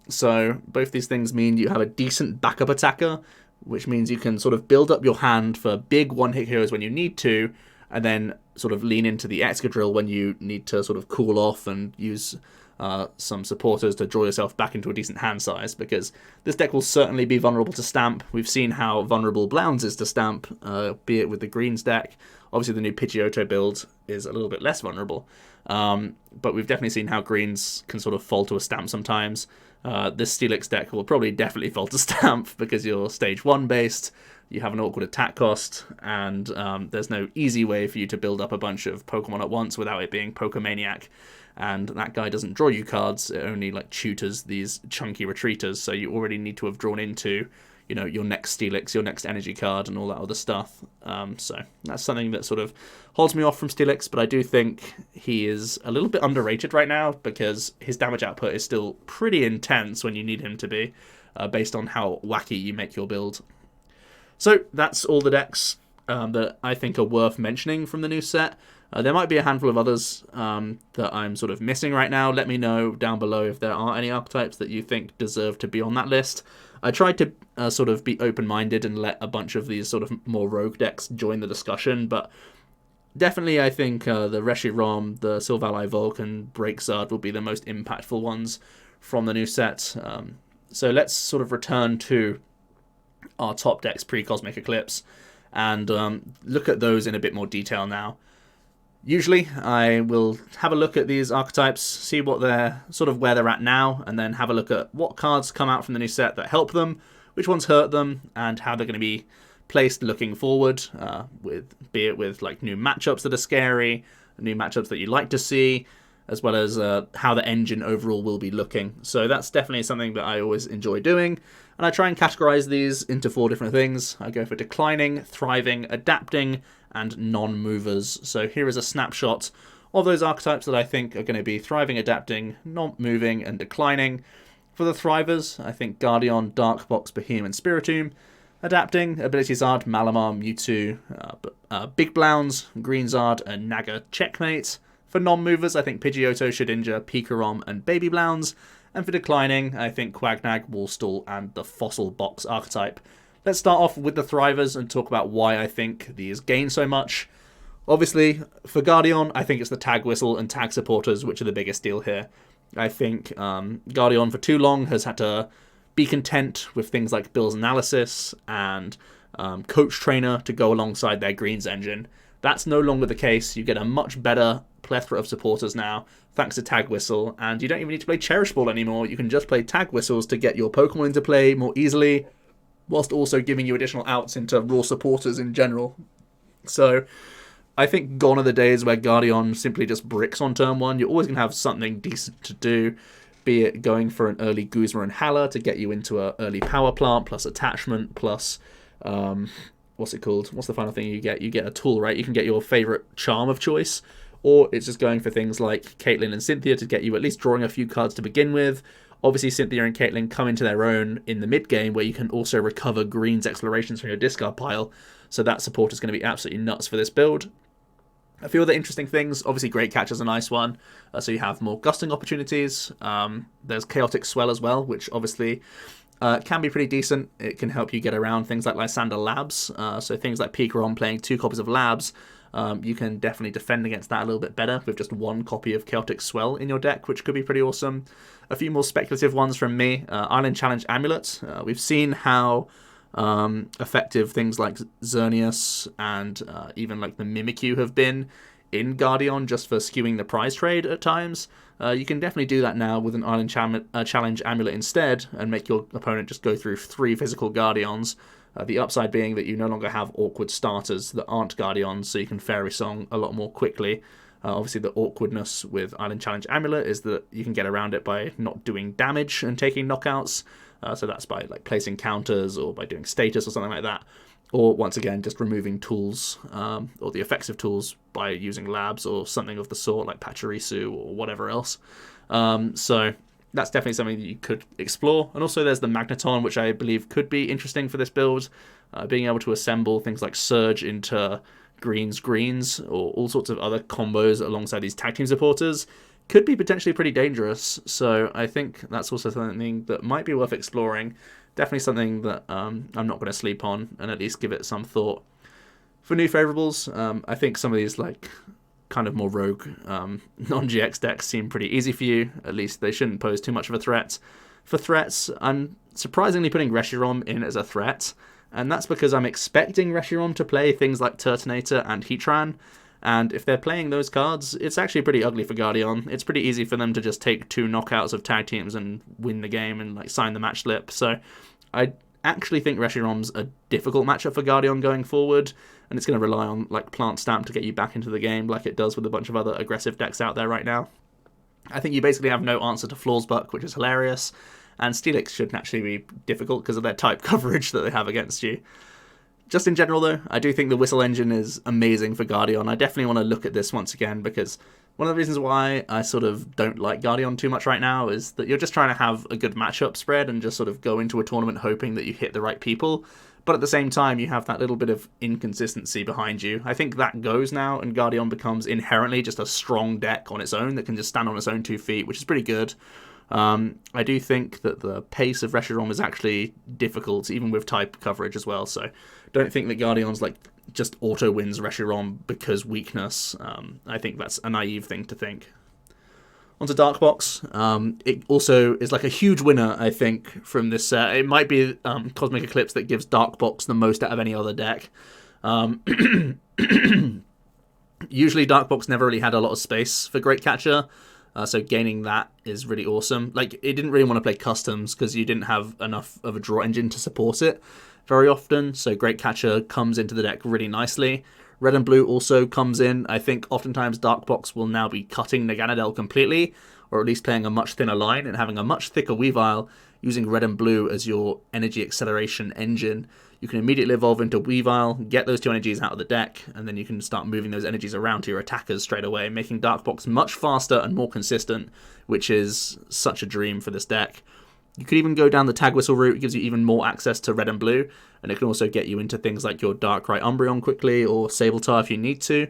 So both these things mean you have a decent backup attacker, which means you can sort of build up your hand for big one-hit heroes when you need to, and then sort of lean into the Excadrill when you need to sort of cool off and use some supporters to draw yourself back into a decent hand size, because this deck will certainly be vulnerable to Stamp. We've seen how vulnerable Blounds is to Stamp, be it with the Greens deck. Obviously the new Pidgeotto build is a little bit less vulnerable, but we've definitely seen how Greens can sort of fall to a Stamp sometimes. This Steelix deck will probably definitely fall to Stamp because you're stage 1 based, you have an awkward attack cost, and there's no easy way for you to build up a bunch of Pokemon at once without it being Pokemaniac. And that guy doesn't draw you cards, it only like tutors these chunky retreaters, so you already need to have drawn into, you know, your next Steelix, your next energy card, and all that other stuff. So that's something that sort of holds me off from Steelix, but I do think he is a little bit underrated right now because his damage output is still pretty intense when you need him to be, based on how wacky you make your build. So that's all the decks that I think are worth mentioning from the new set. There might be a handful of others that I'm sort of missing right now. Let me know down below if there are any archetypes that you think deserve to be on that list. I tried to sort of be open-minded and let a bunch of these sort of more rogue decks join the discussion, but definitely I think the ReshiRom, the Silvally Volk, and BraixZard will be the most impactful ones from the new set. So let's sort of return to our top decks pre-Cosmic Eclipse and look at those in a bit more detail now. Usually, I will have a look at these archetypes, see what they're sort of where they're at now, and then have a look at what cards come out from the new set that help them, which ones hurt them, and how they're going to be placed looking forward, be it with like new matchups that are scary, new matchups that you'd like to see, as well as how the engine overall will be looking. So that's definitely something that I always enjoy doing, and I try and categorize these into 4 different things. I go for declining, thriving, adapting, and non-movers. So here is a snapshot of those archetypes that I think are going to be thriving, adapting, not moving, and declining. For the thrivers, I think Guardian, Darkbox, Beheeyem, and Spiritomb. Adapting, ABZard, Malamar, Mewtwo, Big Blounds, GreenZard, and Naga Checkmate. For non-movers, I think Pidgeotto, Shedinja, Pikarom, and Baby Blounds. And for declining, I think Quagnag, Wallstall, and the Fossil Box archetype. Let's start off with the Thrivers and talk about why I think these gain so much. Obviously, for Guardian, I think it's the Tag Whistle and Tag Supporters which are the biggest deal here. I think Guardian for too long has had to be content with things like Bill's Analysis and Coach Trainer to go alongside their Greens engine. That's no longer the case. You get a much better plethora of supporters now, thanks to Tag Whistle, and you don't even need to play Cherish Ball anymore. You can just play Tag Whistles to get your Pokemon into play more easily, whilst also giving you additional outs into raw supporters in general. So I think gone are the days where Guardian simply just bricks on turn 1. You're always going to have something decent to do, be it going for an early Guzma and Hala to get you into an early Power Plant, plus Attachment, plus, what's it called? What's the final thing you get? You get a tool, right? You can get your favourite charm of choice, or it's just going for things like Caitlyn and Cynthia to get you at least drawing a few cards to begin with. Obviously, Cynthia and Caitlyn come into their own in the mid-game, where you can also recover Green's Explorations from your discard pile, so that support is going to be absolutely nuts for this build. A few other interesting things. Obviously, Great Catcher's a nice one, so you have more gusting opportunities. There's Chaotic Swell as well, which obviously can be pretty decent. It can help you get around things like Lysander Labs, so things like Pikarom playing 2 copies of Labs. You can definitely defend against that a little bit better with just 1 copy of Chaotic Swell in your deck, which could be pretty awesome. A few more speculative ones from me. Island Challenge Amulet. We've seen how effective things like Xerneas and even like the Mimikyu have been in Guardian just for skewing the prize trade at times. You can definitely do that now with an Island Challenge Amulet instead and make your opponent just go through 3 physical Guardians. The upside being that you no longer have awkward starters that aren't Guardians, so you can Fairy Song a lot more quickly. Obviously, the awkwardness with Island Challenge Amulet is that you can get around it by not doing damage and taking knockouts. So that's by like placing counters or by doing status or something like that. Or once again, just removing tools or the effects of tools by using labs or something of the sort like Pachirisu or whatever else. So that's definitely something that you could explore. And also there's the Magneton, which I believe could be interesting for this build. Being able to assemble things like Surge into greens, or all sorts of other combos alongside these tag team supporters could be potentially pretty dangerous. So I think that's also something that might be worth exploring. Definitely something that I'm not going to sleep on and at least give it some thought. For new favourables, I think some of these like kind of more rogue non-GX decks seem pretty easy for you. At least they shouldn't pose too much of a threat. For threats, I'm surprisingly putting ReshiRom in as a threat, and that's because I'm expecting ReshiRom to play things like Turtonator and Heatran, and if they're playing those cards, it's actually pretty ugly for Guardian. It's pretty easy for them to just take 2 knockouts of tag teams and win the game and like sign the match slip. So I actually think ReshiRom's a difficult matchup for Guardian going forward, and it's going to rely on like Plant Stamp to get you back into the game like it does with a bunch of other aggressive decks out there right now. I think you basically have no answer to FlorSbuck, which is hilarious, and Steelix should naturally be difficult because of their type coverage that they have against you. Just in general though, I do think the Whistle engine is amazing for Guardian. I definitely want to look at this once again because one of the reasons why I sort of don't like Guardian too much right now is that you're just trying to have a good matchup spread and just sort of go into a tournament hoping that you hit the right people. But at the same time, you have that little bit of inconsistency behind you. I think that goes now, and Guardian becomes inherently just a strong deck on its own that can just stand on its own 2 feet, which is pretty good. I do think that the pace of ReshiRom is actually difficult, even with type coverage as well. So don't think that Guardian's like just auto wins ReshiRom because weakness. I think that's a naive thing to think. Onto Darkbox. It also is like a huge winner, I think, from this set. It might be Cosmic Eclipse that gives Darkbox the most out of any other deck. Usually Darkbox never really had a lot of space for Great Catcher. So gaining that is really awesome. Like, it didn't really want to play customs because you didn't have enough of a draw engine to support it very often. So Great Catcher comes into the deck really nicely. Red and Blue also comes in. I think oftentimes Darkbox will now be cutting Naganadel completely, or at least playing a much thinner line and having a much thicker Weavile, using Red and Blue as your energy acceleration engine. You can immediately evolve into Weavile, get those 2 energies out of the deck, and then you can start moving those energies around to your attackers straight away, making Darkbox much faster and more consistent, which is such a dream for this deck. You could even go down the Tag Whistle route. It gives you even more access to Red and Blue, and it can also get you into things like your Darkrai Umbreon quickly, or Sabltar if you need to.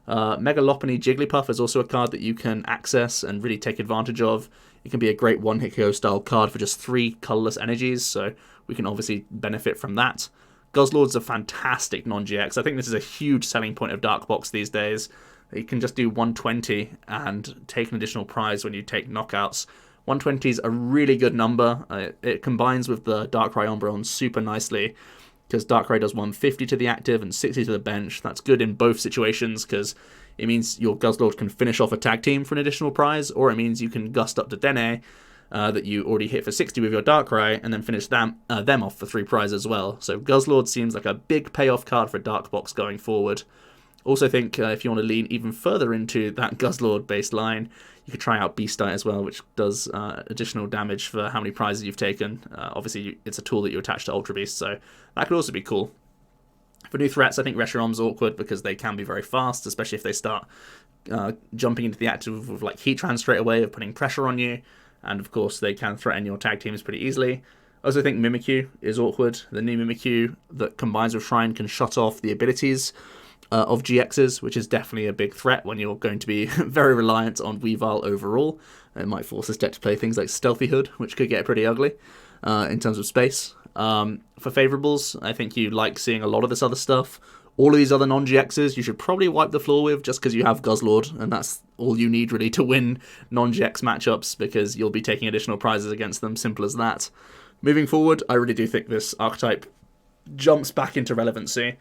Megalopony Jigglypuff is also a card that you can access and really take advantage of. It can be a great one-hit KO style card for just 3 colorless energies, so we can obviously benefit from that. Guzzlord's a fantastic non-GX. I think this is a huge selling point of Dark Box these days. You can just do 120 and take an additional prize when you take knockouts. 120 is a really good number. It combines with the Darkrai Umbreon super nicely, because Darkrai does 150 to the active and 60 to the bench. That's good in both situations, because it means your Guzzlord can finish off a tag team for an additional prize, or it means you can gust up to Dene that you already hit for 60 with your Darkrai, and then finish them off for 3 prizes as well. So Guzzlord seems like a big payoff card for Dark Box going forward. Also think if you want to lean even further into that Guzzlord based line, you could try out Beastite as well, which does additional damage for how many prizes you've taken. Obviously, it's a tool that you attach to Ultra Beast, so that could also be cool. For new threats, I think ReshiRom's awkward because they can be very fast, especially if they start jumping into the active with like Heatran straight away, of putting pressure on you. And of course, they can threaten your tag teams pretty easily. I also think Mimikyu is awkward. The new Mimikyu that combines with Shrine can shut off the abilities of GXs, which is definitely a big threat when you're going to be very reliant on Weavile overall. It might force this deck to play things like Stealthy Hood, which could get pretty ugly in terms of space. For favourables, I think you like seeing a lot of this other stuff. All of these other non-GXs, you should probably wipe the floor with just because you have Guzzlord, and that's all you need really to win non-GX matchups, because you'll be taking additional prizes against them, simple as that. Moving forward, I really do think this archetype jumps back into relevancy.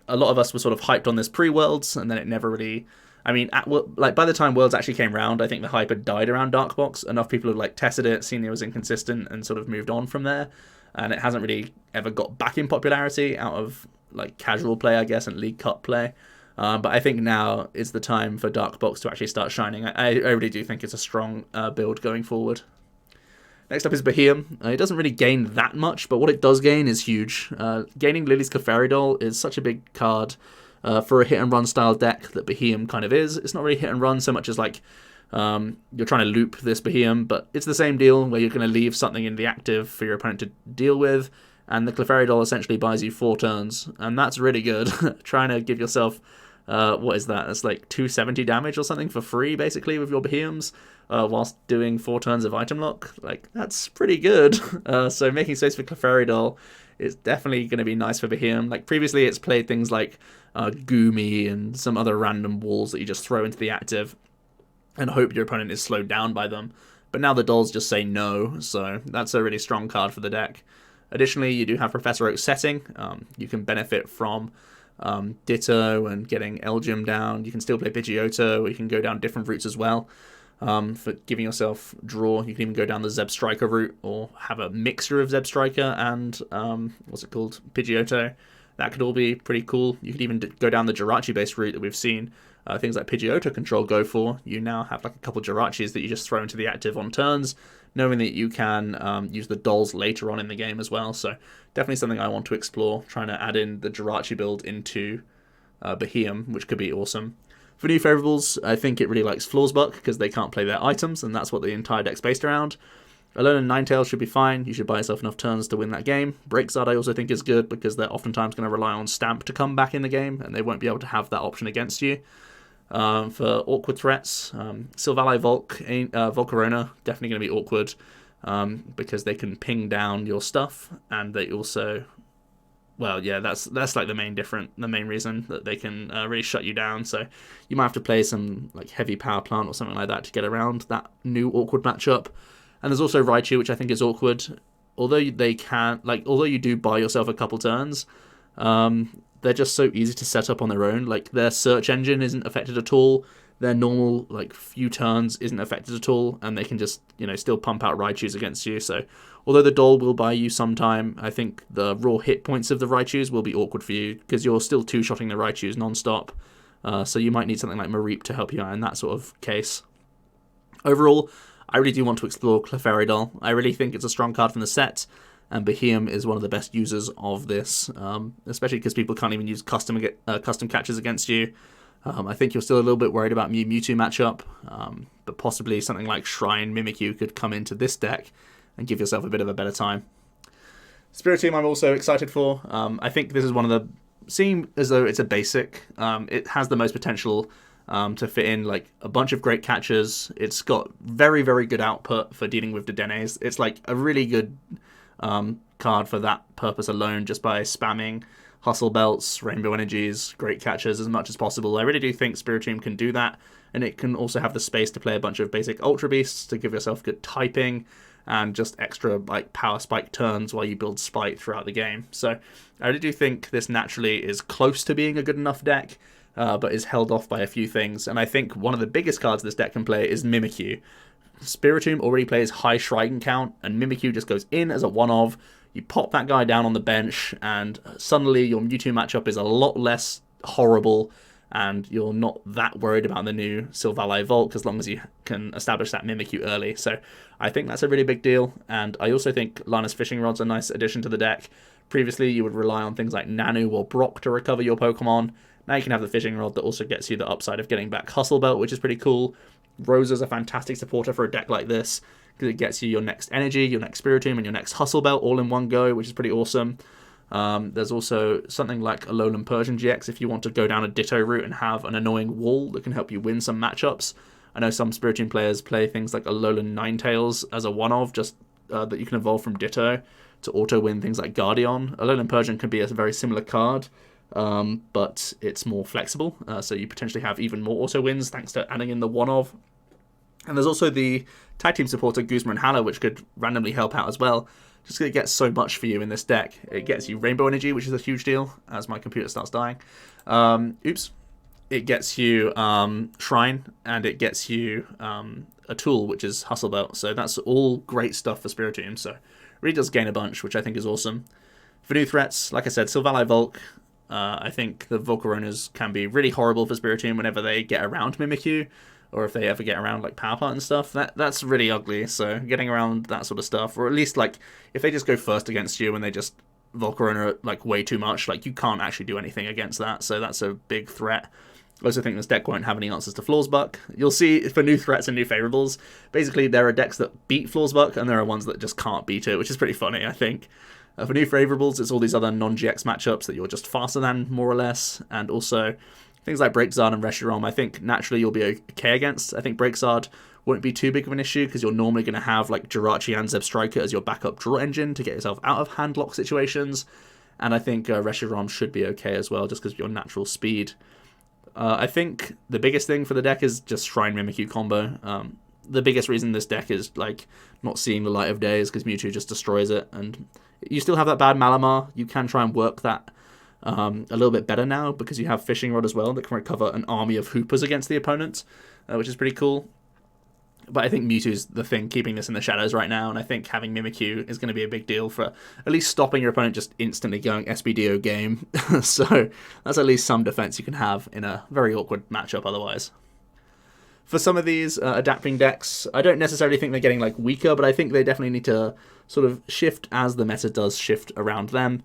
A lot of us were sort of hyped on this pre-Worlds, and then it never really... I mean, by the time Worlds actually came around, I think the hype had died around Dark Box. Enough people had like tested it, seen it was inconsistent, and sort of moved on from there. And it hasn't really ever got back in popularity out of like casual play, I guess, and League Cup play. But I think now is the time for Dark Box to actually start shining. I really do think it's a strong build going forward. Next up is Beheeyem. It doesn't really gain that much, but what it does gain is huge. Gaining Lily's Clefairy is such a big card for a hit-and-run style deck that Beheeyem kind of is. It's not really hit-and-run so much as like you're trying to loop this Beheeyem, but it's the same deal where you're going to leave something in the active for your opponent to deal with, and the Clefairy essentially buys you 4 turns, and that's really good. Trying to give yourself, what is that? That's like 270 damage or something for free, basically, with your Beheeyems. Whilst doing 4 turns of item lock, like that's pretty good. So making space for Clefairy is definitely going to be nice for Beheeyem. Like previously, it's played things like Goomy and some other random walls that you just throw into the active and hope your opponent is slowed down by them. But now the dolls just say no, so that's a really strong card for the deck. Additionally, you do have Professor Oak's setting. You can benefit from Ditto and getting Elgyem down. You can still play Pidgeotto, or you can go down different routes as well. For giving yourself draw, you can even go down the Zeb Striker route, or have a mixture of Zeb Striker and Pidgeotto. That could all be pretty cool. You could even go down the Jirachi based route that we've seen things like Pidgeotto control go for. You now have like a couple Jirachis that you just throw into the active on turns, knowing that you can use the dolls later on in the game as well. So definitely something I want to explore, trying to add in the Jirachi build into Beheeyem, which could be awesome. For new favourables, I think it really likes FlorSbuck because they can't play their items, and that's what the entire deck's based around. Alolan and Ninetales should be fine. You should buy yourself enough turns to win that game. BraixZard I also think is good because they're oftentimes going to rely on Stamp to come back in the game, and they won't be able to have that option against you. For awkward threats, Silvally Volcarona, definitely going to be awkward because they can ping down your stuff, and they also... Well, yeah, that's like the main reason that they can really shut you down. So you might have to play some like heavy power plant or something like that to get around that new awkward matchup. And there's also Raichu, which I think is awkward. Although you do buy yourself a couple turns, they're just so easy to set up on their own. Like their search engine isn't affected at all. Their normal like few turns isn't affected at all, and they can just still pump out Raichus against you. So although the doll will buy you some time, I think the raw hit points of the Raichus will be awkward for you because you're still two-shotting the Raichus non-stop. So you might need something like Mareep to help you out in that sort of case. Overall, I really do want to explore Clefairy. I really think it's a strong card from the set, and Beheeyem is one of the best users of this, especially because people can't even use custom catches against you. I think you're still a little bit worried about Mewtwo matchup, but possibly something like Shrine Mimikyu could come into this deck and give yourself a bit of a better time. Spiritomb I'm also excited for. I think this is one of the seem as though it's a basic. It has the most potential to fit in like a bunch of great catchers. It's got very, very good output for dealing with the Denes. It's like a really good card for that purpose alone, just by spamming Hustle Belts, Rainbow Energies, great catchers as much as possible. I really do think Spiritomb can do that, and it can also have the space to play a bunch of basic Ultra Beasts to give yourself good typing and just extra like power spike turns while you build spite throughout the game. So I really do think this naturally is close to being a good enough deck, but is held off by a few things. And I think one of the biggest cards this deck can play is Mimikyu. Spiritomb already plays high Shrine count, and Mimikyu just goes in as a one-of. You pop that guy down on the bench, and suddenly your Mewtwo matchup is a lot less horrible, and you're not that worried about the new Silvally Volk as long as you can establish that Mimikyu early. So I think that's a really big deal, and I also think Lana's Fishing Rod's a nice addition to the deck. Previously, you would rely on things like Nanu or Brock to recover your Pokemon. Now you can have the Fishing Rod that also gets you the upside of getting back Hustle Belt, which is pretty cool. Rosa's a fantastic supporter for a deck like this, because it gets you your next Energy, your next Spiritomb, and your next Hustle Belt all in one go, which is pretty awesome. There's also something like Alolan Persian GX if you want to go down a Ditto route and have an annoying wall that can help you win some matchups. I know some Spiritomb players play things like Alolan Ninetales as a one-of, just that you can evolve from Ditto to auto-win things like Guardian. Alolan Persian can be a very similar card, but it's more flexible, so you potentially have even more auto-wins thanks to adding in the one-of. And there's also the tag team supporter Guzma and Hala, which could randomly help out as well, just because it gets so much for you in this deck. It gets you Rainbow Energy, which is a huge deal, as my computer starts dying. It gets you Shrine, and it gets you a tool, which is Hustle Belt. So that's all great stuff for Spiritomb, so it really does gain a bunch, which I think is awesome. For new threats, like I said, Silvally Volk. I think the Volcaronas can be really horrible for Spiritomb whenever they get around Mimikyu, or if they ever get around like Power Plant and stuff. That's really ugly, so getting around that sort of stuff, or at least like if they just go first against you and they just Volcarona like way too much, like you can't actually do anything against that, so that's a big threat. I also think this deck won't have any answers to FlorSbuck. You'll see for new threats and new favourables, basically there are decks that beat FlorSbuck and there are ones that just can't beat it, which is pretty funny, I think. For new favourables, it's all these other non-GX matchups that you're just faster than, more or less, and also things like BraixZard and ReshiRom, I think naturally you'll be okay against. I think BraixZard won't be too big of an issue because you're normally going to have like Jirachi and Zebstrika as your backup draw engine to get yourself out of handlock situations, and I think ReshiRom should be okay as well just because of your natural speed. I think the biggest thing for the deck is just Shrine Mimikyu combo. The biggest reason this deck is like not seeing the light of day is because Mewtwo just destroys it, and you still have that bad Malamar. You can try and work that a little bit better now because you have Fishing Rod as well that can recover an army of Hoopers against the opponent, which is pretty cool. But I think Mewtwo's the thing keeping this in the shadows right now, and I think having Mimikyu is going to be a big deal for at least stopping your opponent just instantly going SBDO game. So that's at least some defense you can have in a very awkward matchup otherwise. For some of these adapting decks, I don't necessarily think they're getting like weaker, but I think they definitely need to sort of shift as the meta does shift around them.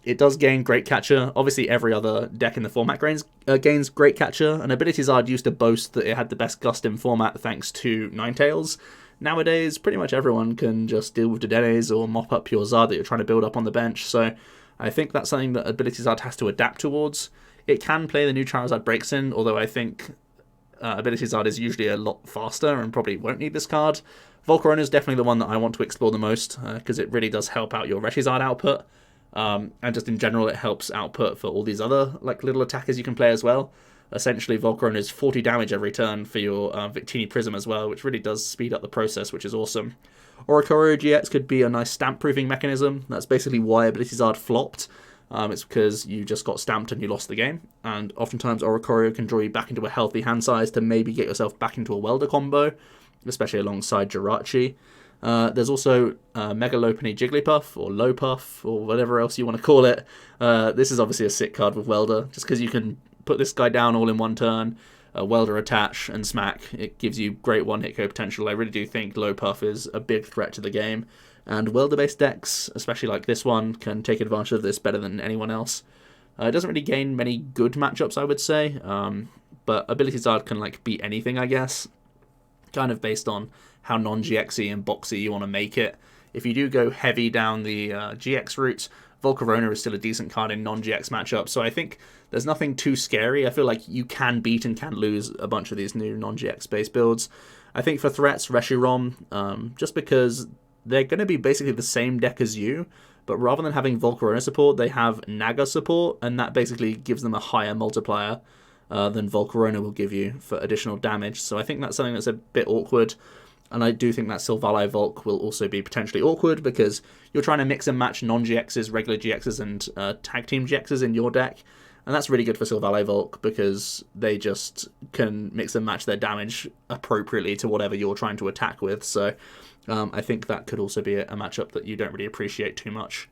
It does gain Great Catcher. Obviously, every other deck in the format gains Great Catcher, and AbilityZard used to boast that it had the best Gust in format thanks to Ninetales. Nowadays, pretty much everyone can just deal with Dedenes or mop up your Zard that you're trying to build up on the bench, so I think that's something that AbilityZard has to adapt towards. It can play the new Charizard breaks in, although I think AbilityZard is usually a lot faster and probably won't need this card. Volcarona is definitely the one that I want to explore the most, because it really does help out your ReshiZard output. And just in general, it helps output for all these other like little attackers you can play as well. Essentially, Volcarona is 40 damage every turn for your Victini Prism as well, which really does speed up the process, which is awesome. Oricorio GX could be a nice stamp-proofing mechanism. That's basically why AbilityZard flopped. It's because you just got stamped and you lost the game. And oftentimes, Oricorio can draw you back into a healthy hand size to maybe get yourself back into a Welder combo, especially alongside Jirachi. There's also Mega Lopunny Jigglypuff, or Lopuff, or whatever else you want to call it. This is obviously a sick card with Welder, just because you can put this guy down all in one turn, Welder attach, and smack. It gives you great one-hit KO potential. I really do think Lopuff is a big threat to the game, and Welder-based decks, especially like this one, can take advantage of this better than anyone else. It doesn't really gain many good matchups, I would say, but AbilityZard can like beat anything, I guess, kind of based on how non-GXy and boxy you want to make it. If you do go heavy down the GX route, Volcarona is still a decent card in non-GX matchups, so I think there's nothing too scary. I feel like you can beat and can lose a bunch of these new non-GX based builds. I think for threats, ReshiRom, just because they're going to be basically the same deck as you, but rather than having Volcarona support, they have Naga support, and that basically gives them a higher multiplier than Volcarona will give you for additional damage. So I think that's something that's a bit awkward. And I do think that Silvally Volk will also be potentially awkward because you're trying to mix and match non-GXs, regular GXs, and tag team GXs in your deck. And that's really good for Silvally Volk because they just can mix and match their damage appropriately to whatever you're trying to attack with. So I think that could also be a matchup that you don't really appreciate too much.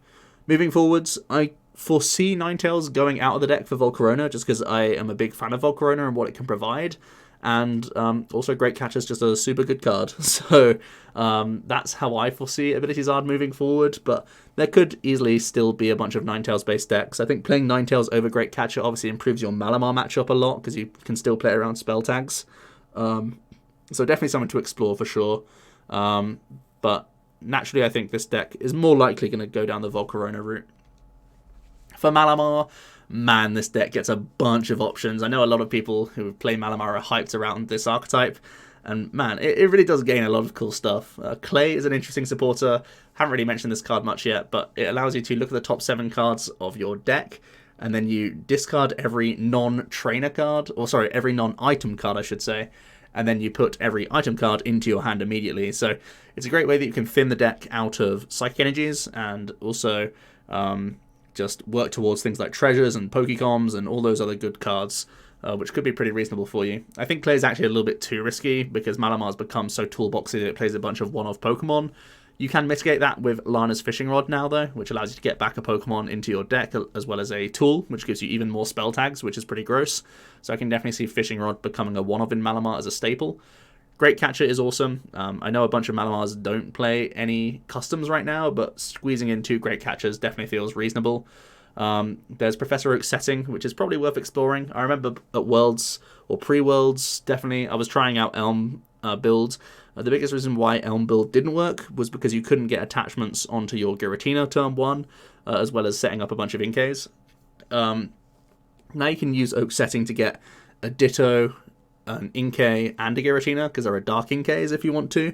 Moving forwards, I foresee Ninetales going out of the deck for Volcarona just because I am a big fan of Volcarona and what it can provide. And also Great Catcher's just a super good card. So that's how I foresee ABZard moving forward. But there could easily still be a bunch of Ninetales based decks. I think playing Ninetales over Great Catcher obviously improves your Malamar matchup a lot because you can still play around spell tags. So definitely something to explore for sure. But naturally I think this deck is more likely going to go down the Volcarona route. For Malamar, man, this deck gets a bunch of options. I know a lot of people who play Malamar are hyped around this archetype, and man, it really does gain a lot of cool stuff. Clay is an interesting supporter. Haven't really mentioned this card much yet, but it allows you to look at the top 7 cards of your deck, and then you discard every non-trainer card, or sorry, every non-item card, I should say, and then you put every item card into your hand immediately. So it's a great way that you can thin the deck out of Psychic Energies, and also just work towards things like treasures and Pokecoms and all those other good cards, which could be pretty reasonable for you. I think Clay is actually a little bit too risky because Malamar's become so toolboxy that it plays a bunch of one-off Pokemon. You can mitigate that with Lana's Fishing Rod now, though, which allows you to get back a Pokemon into your deck, as well as a tool, which gives you even more spell tags, which is pretty gross. So I can definitely see Fishing Rod becoming a one-off in Malamar as a staple. Great Catcher is awesome. I know a bunch of Malamars don't play any customs right now, but squeezing in 2 Great Catchers definitely feels reasonable. There's Professor Oak's Setting, which is probably worth exploring. I remember at Worlds, or pre-Worlds, definitely, I was trying out Elm build. The biggest reason why Elm build didn't work was because you couldn't get attachments onto your Giratina turn 1, as well as setting up a bunch of Inkays. Now you can use Oak's Setting to get a Ditto, an Inkay, and a Giratina, because there are Dark Inkays if you want to.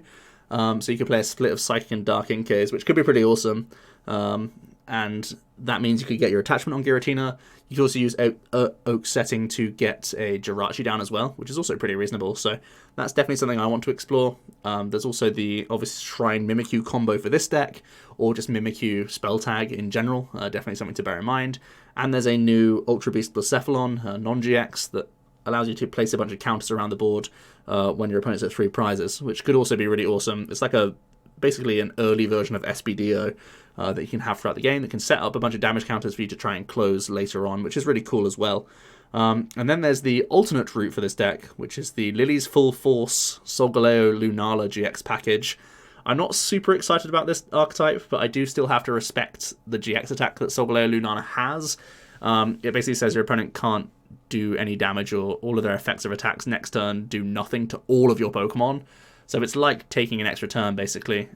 So you can play a split of Psychic and Dark Inkays, which could be pretty awesome. And that means you could get your attachment on Giratina. You could also use Oak's Setting to get a Jirachi down as well, which is also pretty reasonable. So that's definitely something I want to explore. There's also the obvious Shrine Mimikyu combo for this deck, or just Mimikyu spell tag in general. Definitely something to bear in mind. And there's a new Ultra Beast Blacephalon, non-GX, that allows you to place a bunch of counters around the board when your opponent's at 3 prizes, which could also be really awesome. It's like basically an early version of SBDO that you can have throughout the game that can set up a bunch of damage counters for you to try and close later on, which is really cool as well. And then there's the alternate route for this deck, which is the Lily's Full Force Solgaleo Lunala GX package. I'm not super excited about this archetype, but I do still have to respect the GX attack that Solgaleo Lunala has. It basically says your opponent can't do any damage, or all of their effects or attacks next turn do nothing to all of your Pokemon. So it's like taking an extra turn, basically.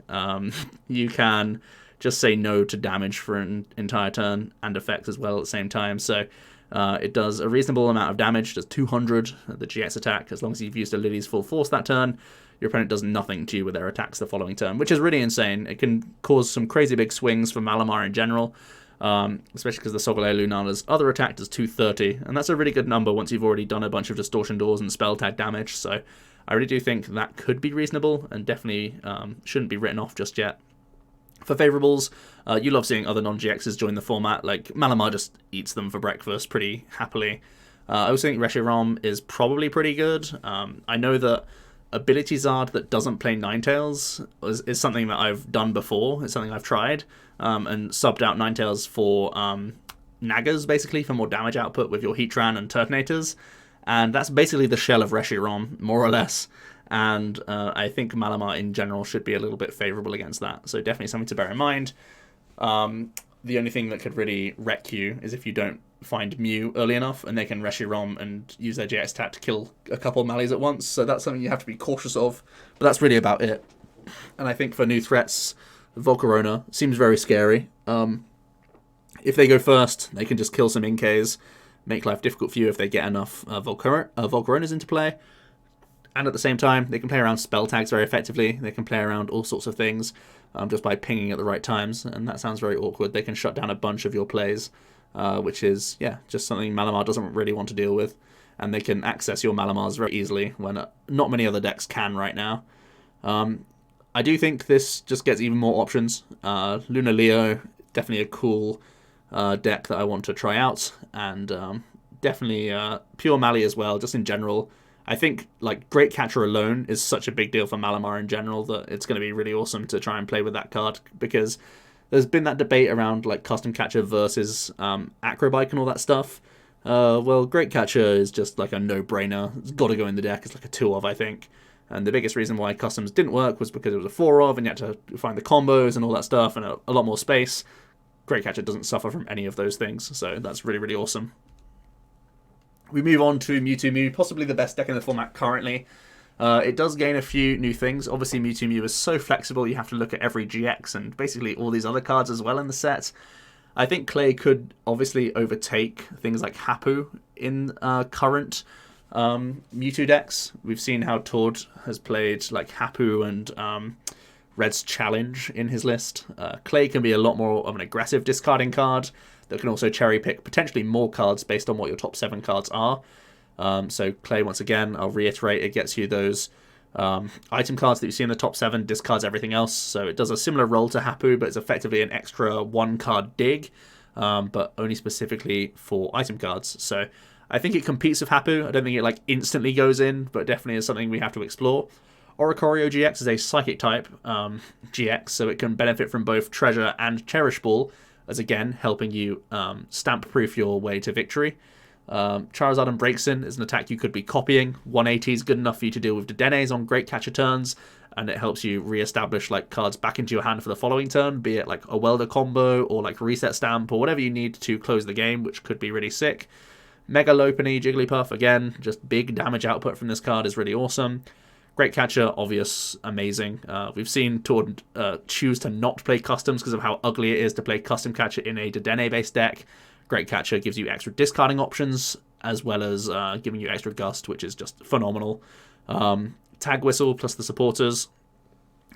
You can just say no to damage for an entire turn, and effects as well at the same time. So it does a reasonable amount of damage, does 200 the GX attack, as long as you've used a Lily's Full Force that turn. Your opponent does nothing to you with their attacks the following turn, which is really insane. It can cause some crazy big swings for Malamar in general, especially because the Solgaleo Lunala's other attack does 230, and that's a really good number once you've already done a bunch of Distortion Doors and Spell Tag damage. So I really do think that could be reasonable, and definitely shouldn't be written off just yet. For favourables, you love seeing other non-GXs join the format. Like, Malamar just eats them for breakfast pretty happily. I also think ReshiRom is probably pretty good. I know that ABZard that doesn't play Ninetales is something that I've done before. It's something I've tried, and subbed out Ninetales for Nagas, basically, for more damage output with your Heatran and Turtonators. And that's basically the shell of ReshiRom, more or less. And I think Malamar in general should be a little bit favourable against that. So definitely something to bear in mind. The only thing that could really wreck you is if you don't find Mew early enough, and they can ReshiRom and use their GX attack to kill a couple of Mallies at once. So that's something you have to be cautious of. But that's really about it. And I think for new threats, Volcarona seems very scary. If they go first, they can just kill some Inkays, make life difficult for you if they get enough Volcaronas into play. And at the same time, they can play around spell tags very effectively. They can play around all sorts of things just by pinging at the right times. And that sounds very awkward. They can shut down a bunch of your plays, which is, yeah, just something Malamar doesn't really want to deal with. And they can access your Malamars very easily when not many other decks can right now. I do think this just gets even more options. Luna Leo, definitely a cool deck that I want to try out. And definitely Pure Mali as well, just in general. I think like Great Catcher alone is such a big deal for Malamar in general that it's going to be really awesome to try and play with that card, because there's been that debate around like Custom Catcher versus Acrobike and all that stuff. Well, Great Catcher is just like a no-brainer. It's got to go in the deck. It's like a 2-of, I think. And the biggest reason why Customs didn't work was because it was a 4-of and you had to find the combos and all that stuff and a lot more space. Great Catcher doesn't suffer from any of those things, so that's really, really awesome. We move on to Mewtwo Mew, possibly the best deck in the format currently. It does gain a few new things. Obviously, Mewtwo Mew is so flexible, you have to look at every GX and basically all these other cards as well in the set. I think Clay could obviously overtake things like Hapu in current Mewtwo decks. We've seen how Tord has played like Hapu and Red's Challenge in his list. Clay can be a lot more of an aggressive discarding card that can also cherry pick potentially more cards based on what your top 7 cards are. So Clay, once again, I'll reiterate, it gets you those item cards that you see in the top 7, discards everything else. So it does a similar role to Hapu, but it's effectively an extra 1-card dig, but only specifically for item cards. So I think it competes with Hapu. I don't think it like instantly goes in, but definitely is something we have to explore. Oricorio GX is a Psychic type GX, so it can benefit from both Treasure and Cherish Ball, as again, helping you stamp-proof your way to victory. Charizard and Braixen is an attack you could be copying. 180 is good enough for you to deal with Dedennes on Great Catcher turns, and it helps you re-establish like cards back into your hand for the following turn, be it like a Welder combo or like Reset Stamp or whatever you need to close the game, which could be really sick. Mega Lopunny, Jigglypuff, again, just big damage output from this card is really awesome. Great Catcher, obvious, amazing. We've seen Tord choose to not play Customs because of how ugly it is to play Custom Catcher in a Dedenne-based deck. Great Catcher gives you extra discarding options, as well as giving you extra Gust, which is just phenomenal. Tag Whistle plus the supporters.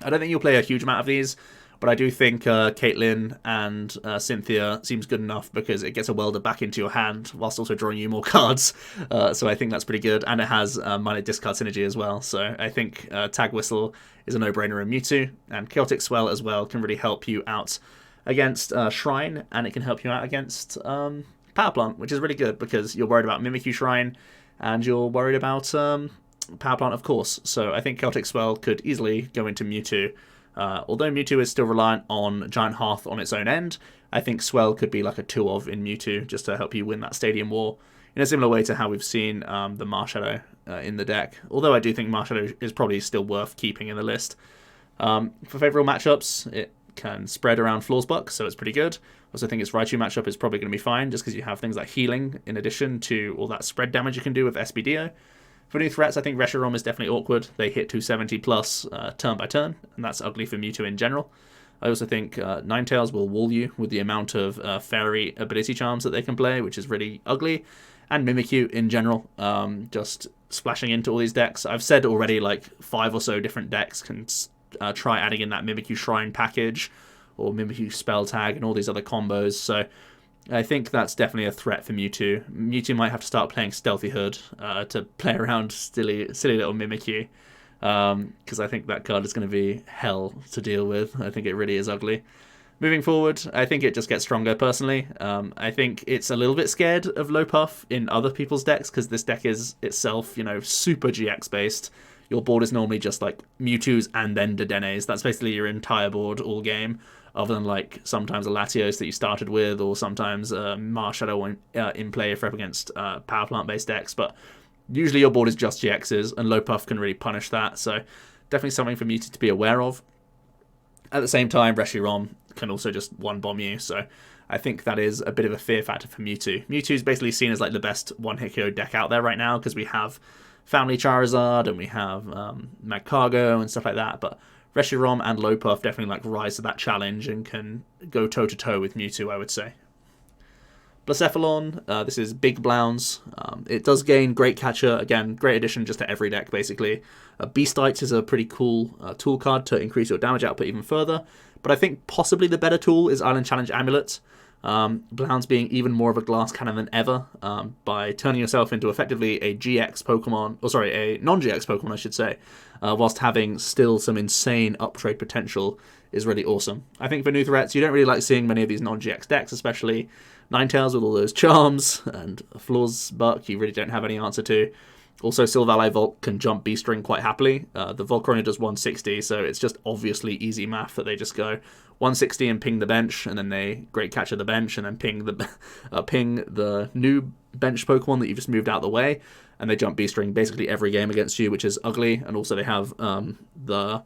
I don't think you'll play a huge amount of these, but I do think Caitlyn and Cynthia seems good enough because it gets a Welder back into your hand whilst also drawing you more cards. So I think that's pretty good. And it has minor discard synergy as well. So I think Tag Whistle is a no-brainer in Mewtwo. And Chaotic Swell as well can really help you out against Shrine. And it can help you out against Power Plant, which is really good because you're worried about Mimikyu Shrine and you're worried about Power Plant, of course. So I think Chaotic Swell could easily go into Mewtwo. Although Mewtwo is still reliant on Giant Hearth on its own end, I think Swell could be like a 2-of in Mewtwo just to help you win that Stadium War in a similar way to how we've seen the Marshadow in the deck. Although I do think Marshadow is probably still worth keeping in the list. For favourable matchups, it can spread around FlorSbuck, so it's pretty good. Also think its Raichu matchup is probably going to be fine just because you have things like healing in addition to all that spread damage you can do with SBDO. For new threats, I think ReshiRom is definitely awkward. They hit 270 plus turn by turn, and that's ugly for Mewtwo in general. I also think Ninetales will wall you with the amount of fairy ability charms that they can play, which is really ugly. And Mimikyu in general, just splashing into all these decks. I've said already like 5 or so different decks can try adding in that Mimikyu Shrine package or Mimikyu Spell Tag and all these other combos. So I think that's definitely a threat for Mewtwo. Mewtwo might have to start playing Stealthy Hood to play around silly little Mimikyu. Because I think that card is going to be hell to deal with. I think it really is ugly. Moving forward, I think it just gets stronger personally. I think it's a little bit scared of low puff in other people's decks because this deck is itself, super GX based. Your board is normally just like Mewtwo's and then Dedennes. That's basically your entire board all game. Other than like sometimes a Latios that you started with, or sometimes Marshadow in play if you're up against Power Plant based decks. But usually your board is just GXs, and low puff can really punish that. So definitely something for Mewtwo to be aware of. At the same time, ReshiRom can also just one-bomb you. So I think that is a bit of a fear factor for Mewtwo. Mewtwo is basically seen as like the best one-hit KO deck out there right now because we have Family Charizard and we have Magcargo and stuff like that. But ReshiRom and low puff definitely like rise to that challenge and can go toe-to-toe with Mewtwo, I would say. Blacephalon, this is Big Blounce. It does gain Great Catcher, again, great addition just to every deck, basically. Beastites is a pretty cool tool card to increase your damage output even further, but I think possibly the better tool is Island Challenge Amulet. Blounce being even more of a glass cannon than ever, by turning yourself into effectively a GX Pokemon, or sorry, a non-GX Pokemon, I should say, whilst having still some insane uptrade potential is really awesome. I think for new threats, you don't really like seeing many of these non-GX decks, especially Ninetales with all those charms, and FlorSbuck you really don't have any answer to. Also, Silvally Volt can jump B-String quite happily. The Volcarona does 160, so it's just obviously easy math that they just go 160 and ping the bench, and then they Great Catcher the bench, and then ping the new bench Pokemon that you've just moved out the way, and they jump B-String basically every game against you, which is ugly. And also they have the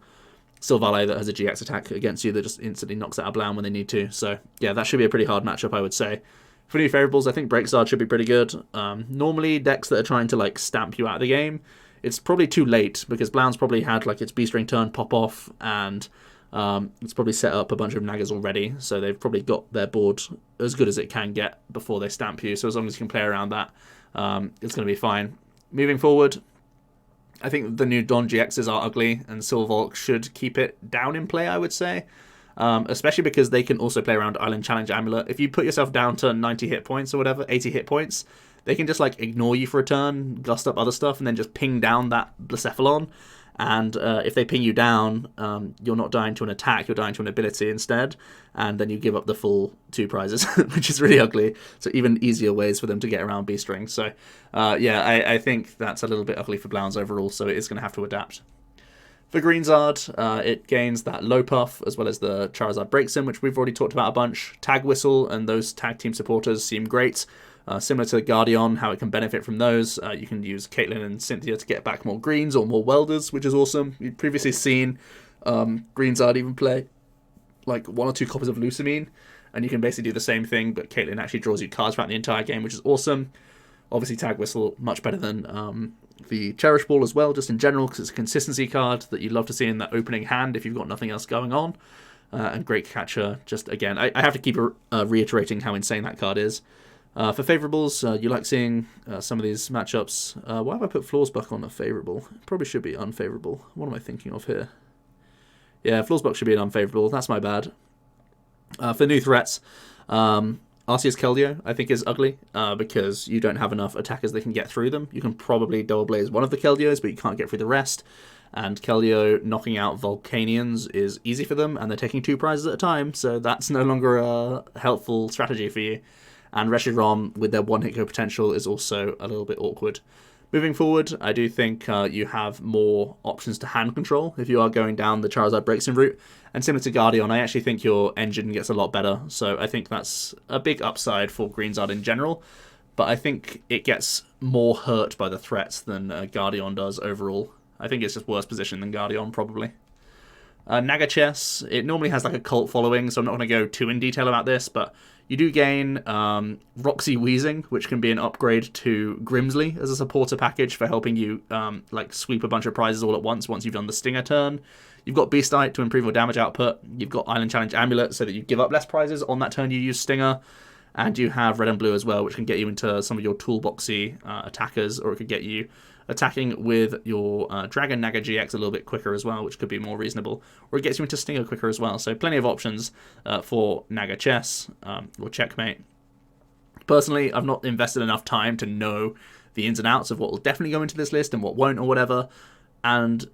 Silvally that has a GX attack against you that just instantly knocks out a Blound when they need to. So yeah, that should be a pretty hard matchup, I would say. For new favourables, I think BraixZard should be pretty good. Normally, decks that are trying to like stamp you out of the game, it's probably too late, because Blound's probably had like its B-String turn pop off, and it's probably set up a bunch of Naggers already, so they've probably got their board as good as it can get before they stamp you. So as long as you can play around that, it's going to be fine. Moving forward, I think the new Don GXs are ugly, and Silvolk should keep it down in play, I would say. Especially because they can also play around Island Challenge Amulet. If you put yourself down to 90 hit points or whatever, 80 hit points, they can just like ignore you for a turn, gust up other stuff, and then just ping down that Blacephalon. And if they ping you down, you're not dying to an attack, you're dying to an ability instead, and then you give up the full 2 prizes, which is really ugly. So even easier ways for them to get around B-String. So yeah, I think that's a little bit ugly for Blounce overall, so it is going to have to adapt. For GreenZard, it gains that Low Puff, as well as the Charizard Breaks In, which we've already talked about a bunch. Tag Whistle and those tag team supporters seem great. Similar to Guardian, how it can benefit from those. You can use Caitlyn and Cynthia to get back more greens or more welders, which is awesome. You've previously seen GreenZard even play like 1 or 2 copies of Lucamine, and you can basically do the same thing, but Caitlyn actually draws you cards throughout the entire game, which is awesome. Obviously, Tag Whistle, much better than the Cherish Ball as well, just in general, because it's a consistency card that you'd love to see in that opening hand if you've got nothing else going on. And Great Catcher, just again, I have to keep reiterating how insane that card is. For favourables, you like seeing some of these matchups. Why have I put FlorSbuck on a favourable? Probably should be unfavourable. What am I thinking of here? Yeah, FlorSbuck should be an unfavourable. That's my bad. For new threats, Arceus Keldeo, I think, is ugly, because you don't have enough attackers that can get through them. You can probably Double Blaze one of the Keldeos, but you can't get through the rest. And Keldeo knocking out Volcanions is easy for them, and they're taking 2 prizes at a time, so that's no longer a helpful strategy for you. And ReshiRom, with their 1-hit KO potential, is also a little bit awkward. Moving forward, I do think you have more options to hand control if you are going down the Charizard Breaks In route. And similar to Guardian, I actually think your engine gets a lot better. So I think that's a big upside for GreenZard in general. But I think it gets more hurt by the threats than Guardian does overall. I think it's just worse position than Guardian, probably. Naga Chess, it normally has like a cult following, so I'm not going to go too in detail about this, but you do gain Roxy Wheezing, which can be an upgrade to Grimsley as a supporter package for helping you like sweep a bunch of prizes all at once you've done the Stinger turn. You've got Beastite to improve your damage output. You've got Island Challenge Amulet so that you give up less prizes on that turn you use Stinger. And you have Red and Blue as well, which can get you into some of your toolboxy attackers, or it could get you attacking with your Dragon Naga GX a little bit quicker as well, which could be more reasonable. Or it gets you into Stinger quicker as well. So plenty of options for Naga Chess or Checkmate. Personally, I've not invested enough time to know the ins and outs of what will definitely go into this list and what won't or whatever. And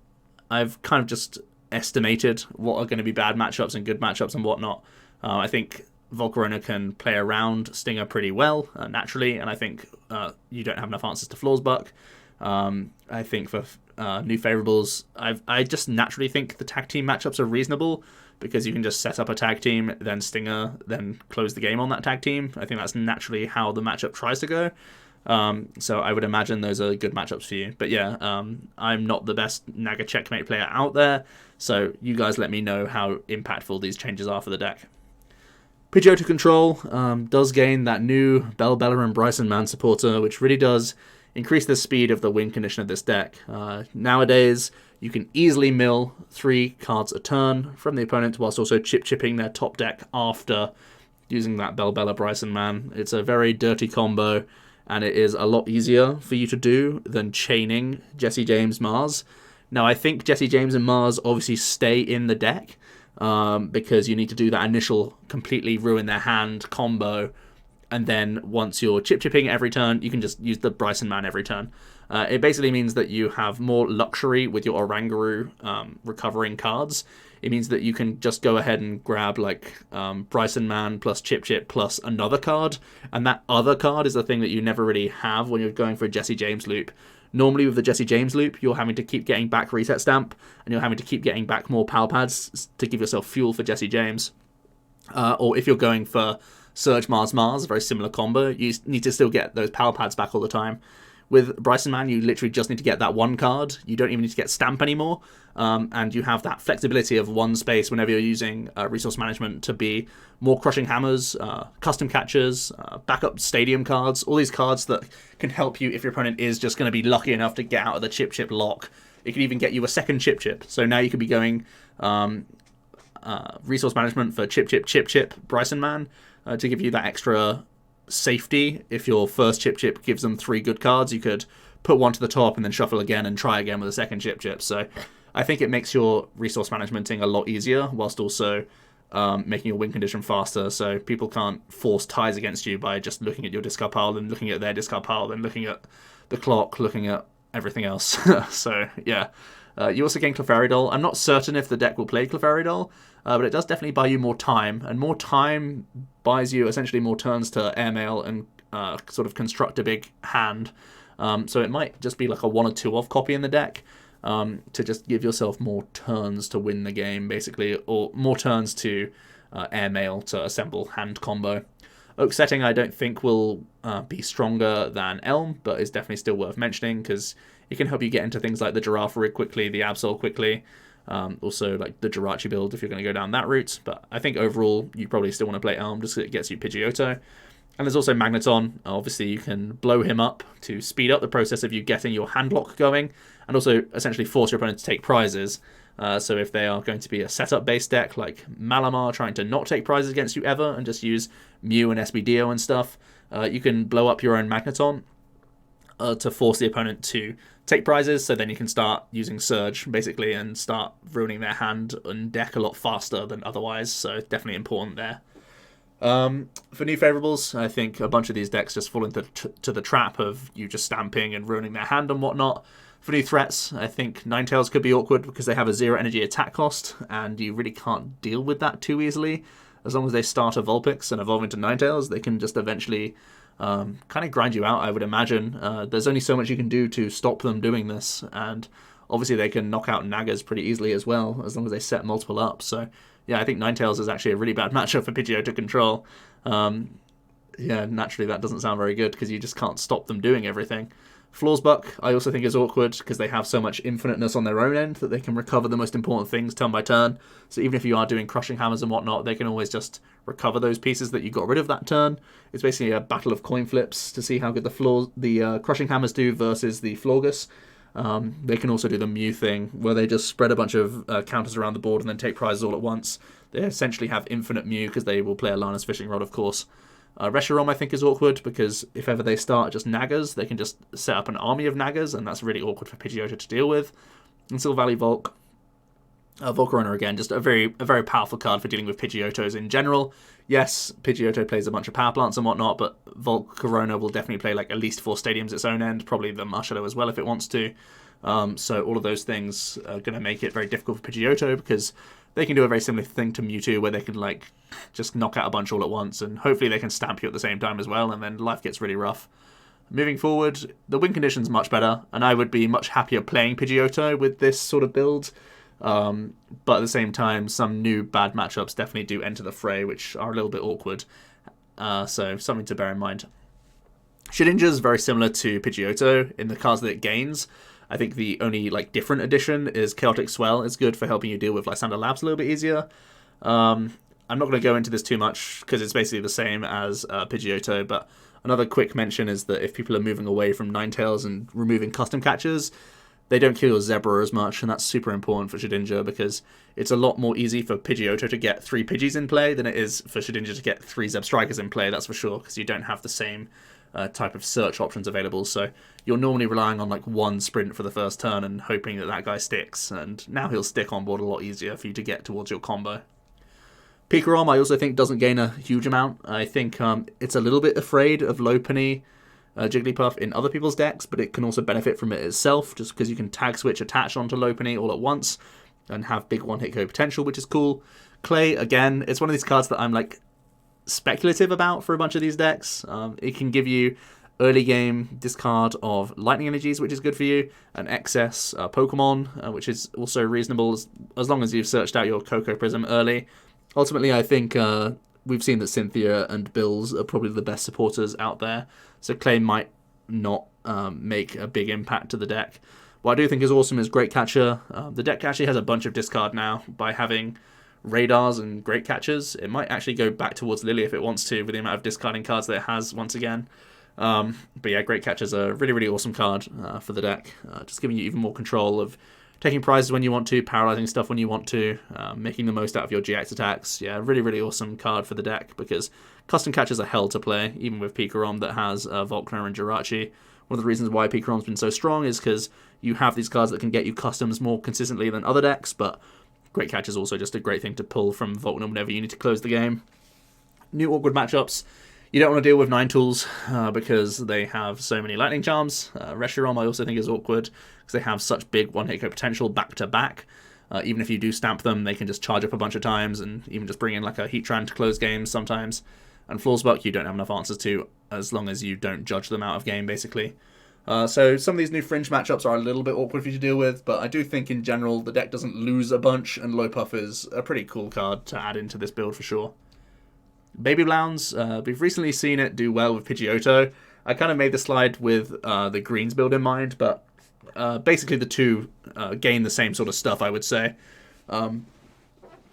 I've kind of just estimated what are going to be bad matchups and good matchups and whatnot. I think Volcarona can play around Stinger pretty well, naturally, and I think you don't have enough answers to FlorSbuck. I think for new favourables, I just naturally think the tag team matchups are reasonable, because you can just set up a tag team, then Stinger, then close the game on that tag team. I think that's naturally how the matchup tries to go. So I would imagine those are good matchups for you. But yeah, I'm not the best Naga Checkmate player out there, so you guys let me know how impactful these changes are for the deck. Pidgeotto Control does gain that new Bella and Bryson Man supporter, which really does increase the speed of the win condition of this deck. Nowadays, you can easily mill 3 cards a turn from the opponent, whilst also chipping their top deck after using that Bellbella Bryson Man. It's a very dirty combo, and it is a lot easier for you to do than chaining Jesse James Mars. Now, I think Jesse James and Mars obviously stay in the deck because you need to do that initial completely ruin their hand combo, and then once you're chip-chipping every turn, you can just use the Bryson Man every turn. It basically means that you have more luxury with your Oranguru recovering cards. It means that you can just go ahead and grab like Bryson Man plus Chip Chip plus another card, and that other card is the thing that you never really have when you're going for a Jesse James loop. Normally with the Jesse James loop, you're having to keep getting back Reset Stamp, and you're having to keep getting back more Power Pads to give yourself fuel for Jesse James. Or if you're going for Surge Mars Mars, a very similar combo, you need to still get those Power Pads back all the time. With Bryson Man, you literally just need to get that one card. You don't even need to get Stamp anymore. And you have that flexibility of one space whenever you're using resource management to be more Crushing Hammers, custom catchers, backup stadium cards, all these cards that can help you if your opponent is just going to be lucky enough to get out of the Chip Chip lock. It can even get you a second Chip Chip. So now you could be going resource management for Chip Chip, Bryson Man to give you that extra safety. If your first Chip gives them 3 good cards, you could put one to the top and then shuffle again and try again with a second Chip. So I think it makes your resource managementing a lot easier, whilst also making your win condition faster, so people can't force ties against you by just looking at your discard pile and looking at their discard pile, then looking at the clock, looking at everything else. So yeah. You also gain Clefairy. I'm not certain if the deck will play Clefairy, but it does definitely buy you more time, and more time buys you essentially more turns to airmail and sort of construct a big hand. So it might just be like a 1 or 2 off copy in the deck to just give yourself more turns to win the game, basically, or more turns to airmail to assemble hand combo. Oak Setting I don't think will be stronger than Elm, but is definitely still worth mentioning because it can help you get into things like the Giraffe Rig quickly, the Absol quickly, also like the Jirachi build if you're going to go down that route. But I think overall you probably still want to play Elm just because it gets you Pidgeotto. And there's also Magneton. Obviously you can blow him up to speed up the process of you getting your hand lock going, and also essentially force your opponent to take prizes. So if they are going to be a setup-based deck like Malamar trying to not take prizes against you ever and just use Mew and SBDO and stuff, you can blow up your own Magneton to force the opponent to take prizes, so then you can start using Surge, basically, and start ruining their hand and deck a lot faster than otherwise, so definitely important there. For new favourables, I think a bunch of these decks just fall into the trap of you just stamping and ruining their hand and whatnot. For new threats, I think Ninetales could be awkward because they have a 0 energy attack cost, and you really can't deal with that too easily. As long as they start a Vulpix and evolve into Ninetales, they can just eventually kind of grind you out, I would imagine. There's only so much you can do to stop them doing this, and obviously they can knock out Nagas pretty easily as well, as long as they set multiple up. So yeah, I think Ninetales is actually a really bad matchup for Pidgeotto to control. Yeah, naturally that doesn't sound very good because you just can't stop them doing everything. FlorSbuck, I also think is awkward because they have so much infiniteness on their own end that they can recover the most important things turn by turn. So even if you are doing Crushing Hammers and whatnot, they can always just recover those pieces that you got rid of that turn. It's basically a battle of coin flips to see how good the Crushing Hammers do versus the Florgus. They can also do the Mew thing, where they just spread a bunch of counters around the board and then take prizes all at once. They essentially have infinite Mew because they will play Alana's Fishing Rod, of course. ReshiRom, I think, is awkward because if ever they start just Nagas, they can just set up an army of Nagas, and that's really awkward for Pidgeotto to deal with. And Silvally Volcarona, again, just a very powerful card for dealing with Pidgeottos in general. Yes, Pidgeotto plays a bunch of power plants and whatnot, but Volcarona will definitely play like at least 4 stadiums its own end, probably the Marshallow as well if it wants to. So all of those things are going to make it very difficult for Pidgeotto because they can do a very similar thing to Mewtwo where they can like just knock out a bunch all at once, and hopefully they can stamp you at the same time as well, and then life gets really rough. Moving forward, the win condition's much better, and I would be much happier playing Pidgeotto with this sort of build. But at the same time, some new bad matchups definitely do enter the fray, which are a little bit awkward. So something to bear in mind. Shedinja's very similar to Pidgeotto in the cards that it gains. I think the only like different addition is Chaotic Swell. It's good for helping you deal with Lysander Labs a little bit easier. I'm not going to go into this too much because it's basically the same as Pidgeotto, but another quick mention is that if people are moving away from Ninetales and removing custom catchers, they don't kill your Zebra as much, and that's super important for Shedinja because it's a lot more easy for Pidgeotto to get 3 Pidgeys in play than it is for Shedinja to get 3 Zebstrikers in play, that's for sure, because you don't have the same type of search options available. So you're normally relying on like 1 sprint for the first turn and hoping that that guy sticks, and now he'll stick on board a lot easier for you to get towards your combo. Pikarom I also think doesn't gain a huge amount. I think it's a little bit afraid of Lopunny Jigglypuff in other people's decks, but it can also benefit from it itself, just because you can tag switch attach onto Lopunny all at once and have big one-hit KO potential, which is cool. Clay, again, it's one of these cards that I'm like speculative about for a bunch of these decks. It can give you early game discard of lightning energies, which is good for you, and excess Pokemon, which is also reasonable as long as you've searched out your Coco Prism early. Ultimately, I think we've seen that Cynthia and Bills are probably the best supporters out there, so Clay might not make a big impact to the deck. What I do think is awesome is Great Catcher. The deck actually has a bunch of discard now by having Radars and Great Catchers. It might actually go back towards Lily if it wants to, with the amount of discarding cards that it has once again. But yeah, Great Catcher's a really, really awesome card for the deck, just giving you even more control of taking prizes when you want to, paralyzing stuff when you want to, making the most out of your GX attacks. Yeah, really, really awesome card for the deck, because custom catchers are hell to play, even with Pikarom that has Volcarona and Jirachi. One of the reasons why Pikarom's been so strong is because you have these cards that can get you customs more consistently than other decks, but Great Catch is also just a great thing to pull from Volcarona whenever you need to close the game. New awkward matchups. You don't want to deal with Ninetools because they have so many Lightning Charms. ReshiRom I also think is awkward because they have such big one-hit KO potential back-to-back. Even if you do stamp them, they can just charge up a bunch of times and even just bring in like a Heatran to close games sometimes. And FlorSbuck you don't have enough answers to as long as you don't judge them out of game, basically. So some of these new fringe matchups are a little bit awkward for you to deal with, but I do think in general the deck doesn't lose a bunch, and Lopuff is a pretty cool card to add into this build for sure. Baby Blounds, we've recently seen it do well with Pidgeotto. I kind of made the slide with the greens build in mind, but basically the two gain the same sort of stuff, I would say.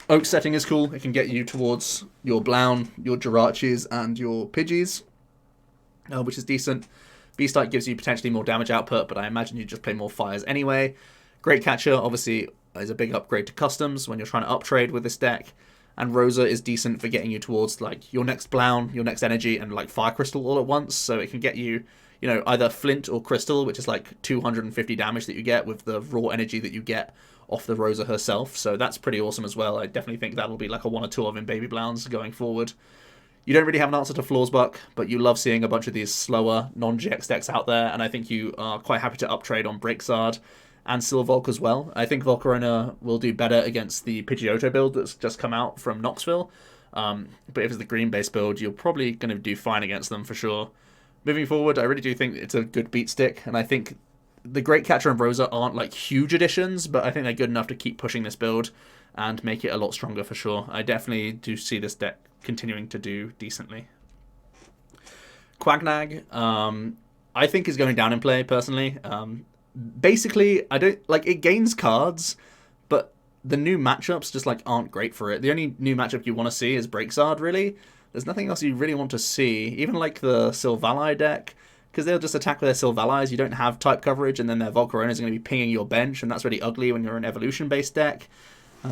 Oak setting is cool. It can get you towards your Blown, your Jirachis, and your Pidgeys, which is decent. Beastite gives you potentially more damage output, but I imagine you just play more fires anyway. Great Catcher, obviously, is a big upgrade to customs when you're trying to uptrade with this deck. And Rosa is decent for getting you towards like your next Blown, your next Energy, and like Fire Crystal all at once. So it can get you, you know, either Flint or Crystal, which is like 250 damage that you get with the raw energy that you get off the Rosa herself. So that's pretty awesome as well. I definitely think that'll be like a 1 or 2 of in Baby Blowns going forward. You don't really have an answer to FlorSbuck, but you love seeing a bunch of these slower non-GX decks out there, and I think you are quite happy to uptrade on BraixZard and Silvolk as well. I think Volcarona will do better against the Pidgeotto build that's just come out from Knoxville. But if it's the green-based build, you're probably going to do fine against them for sure. Moving forward, I really do think it's a good beat stick, and I think the Great Catcher and Rosa aren't like huge additions, but I think they're good enough to keep pushing this build and make it a lot stronger for sure. I definitely do see this deck continuing to do decently. Quagnag, I think is going down in play personally. Basically, I don't like it gains cards, but the new matchups just like aren't great for it. The only new matchup you want to see is BraixZard, really. There's nothing else you really want to see. Even like the Silvally deck, because they'll just attack with their Silvallis. You don't have type coverage, and then their Volcarona is going to be pinging your bench, and that's really ugly when you're an evolution-based deck.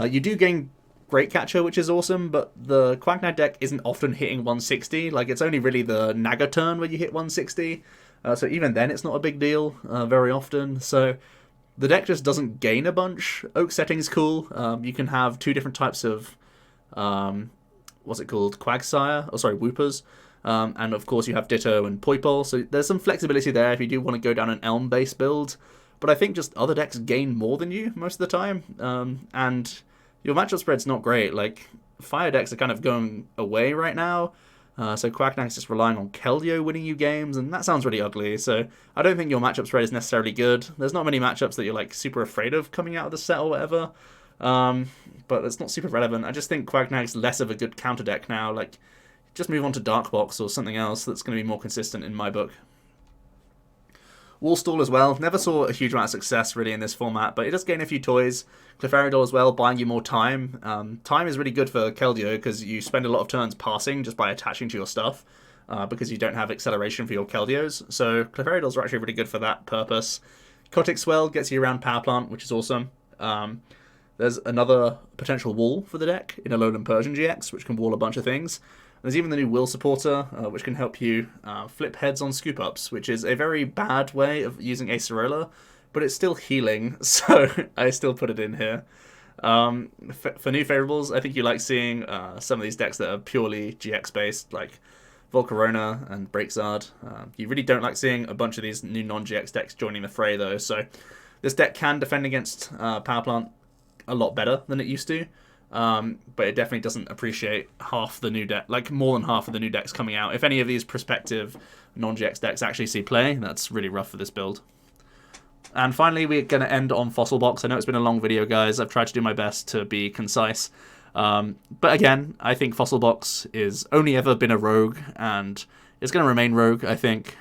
You do gain Great Catcher, which is awesome, but the Quagnag deck isn't often hitting 160. Like, it's only really the Naga turn where you hit 160. So even then, it's not a big deal very often. So the deck just doesn't gain a bunch. Oak setting's cool. You can have 2 different types of, what's it called? Quagsire? Oh, sorry, Whoopers. And of course, you have Ditto and Poipole. So there's some flexibility there if you do want to go down an Elm-based build. But I think just other decks gain more than you most of the time. And your matchup spread's not great. Like, fire decks are kind of going away right now. So Quagnag's just relying on Keldeo winning you games, and that sounds really ugly. So I don't think your matchup spread is necessarily good. There's not many matchups that you're like super afraid of coming out of the set or whatever. But it's not super relevant. I just think Quagnag's less of a good counter deck now. Like, just move on to Dark Box or something else that's going to be more consistent in my book. Wallstall as well. Never saw a huge amount of success really in this format, but it does gain a few toys. Clefairy as well, buying you more time. Time is really good for Keldeo because you spend a lot of turns passing just by attaching to your stuff because you don't have acceleration for your Keldeos. So Clefairy are actually really good for that purpose. Kotick Swell gets you around Power Plant, which is awesome. There's another potential wall for the deck in Alolan Persian GX, which can wall a bunch of things. There's even the new Will Supporter, which can help you flip heads on scoop-ups, which is a very bad way of using Acerola, but it's still healing, so I still put it in here. For new favourables, I think you like seeing some of these decks that are purely GX-based, like Volcarona and BraixZard. You really don't like seeing a bunch of these new non-GX decks joining the fray, though, so this deck can defend against Power Plant a lot better than it used to, but it definitely doesn't appreciate half the new deck, like more than half of the new decks coming out. If any of these prospective non-GX decks actually see play, that's really rough for this build. And finally, we're going to end on Fossil Box. I know it's been a long video, guys. I've tried to do my best to be concise. But again, I think Fossil Box is only ever been a rogue, and it's going to remain rogue, I think.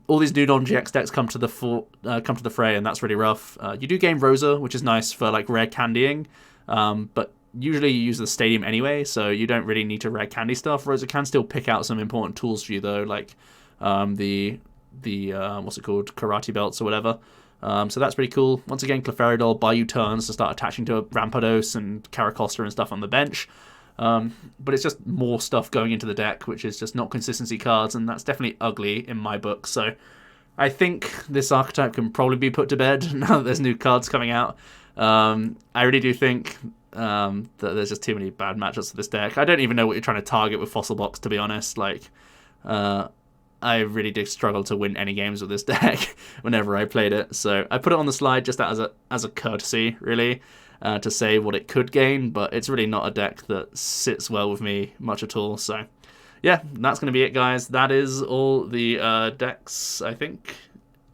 All these new non-GX decks come to the fray, and that's really rough. You do gain Rosa, which is nice for like rare candying, but usually you use the stadium anyway, so you don't really need to rare candy stuff. Rosa can still pick out some important tools for you though, like the what's it called, Karate belts or whatever. So that's pretty cool. Once again, Clefairy buy you turns to start attaching to Rampardos and Caracosta and stuff on the bench. But it's just more stuff going into the deck, which is just not consistency cards, and that's definitely ugly in my book. So I think this archetype can probably be put to bed now that there's new cards coming out. I really do think that there's just too many bad matchups for this deck. I don't even know what you're trying to target with Fossil Box, to be honest. Like, I really did struggle to win any games with this deck whenever I played it. So I put it on the slide just as a courtesy, really. To say what it could gain, but it's really not a deck that sits well with me much at all. So yeah, that's going to be it, guys. That is all the decks, I think.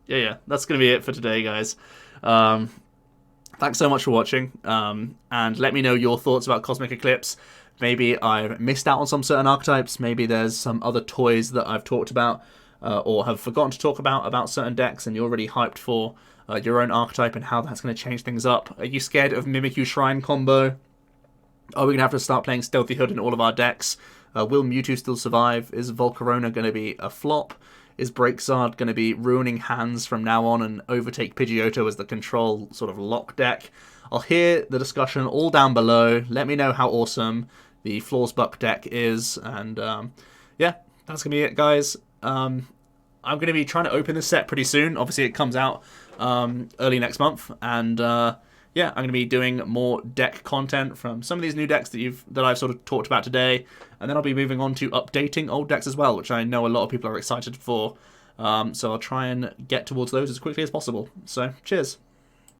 Yeah, that's going to be it for today, guys. Thanks so much for watching, and let me know your thoughts about Cosmic Eclipse. Maybe I've missed out on some certain archetypes. Maybe there's some other toys that I've talked about or have forgotten to talk about certain decks, and you're really hyped for your own archetype and how that's going to change things up. Are you scared of Mimikyu Shrine combo? Are we going to have to start playing Stealthy Hood in all of our decks? Will Mewtwo still survive? Is Volcarona going to be a flop? Is BraixZard going to be ruining hands from now on and overtake Pidgeotto as the control sort of lock deck? I'll hear the discussion all down below. Let me know how awesome the FlorSbuck deck is. And yeah, that's going to be it, guys. I'm going to be trying to open this set pretty soon. Obviously, it comes out early next month, and yeah, I'm going to be doing more deck content from some of these new decks that I've sort of talked about today, and then I'll be moving on to updating old decks as well, which I know a lot of people are excited for. So I'll try and get towards those as quickly as possible. So cheers.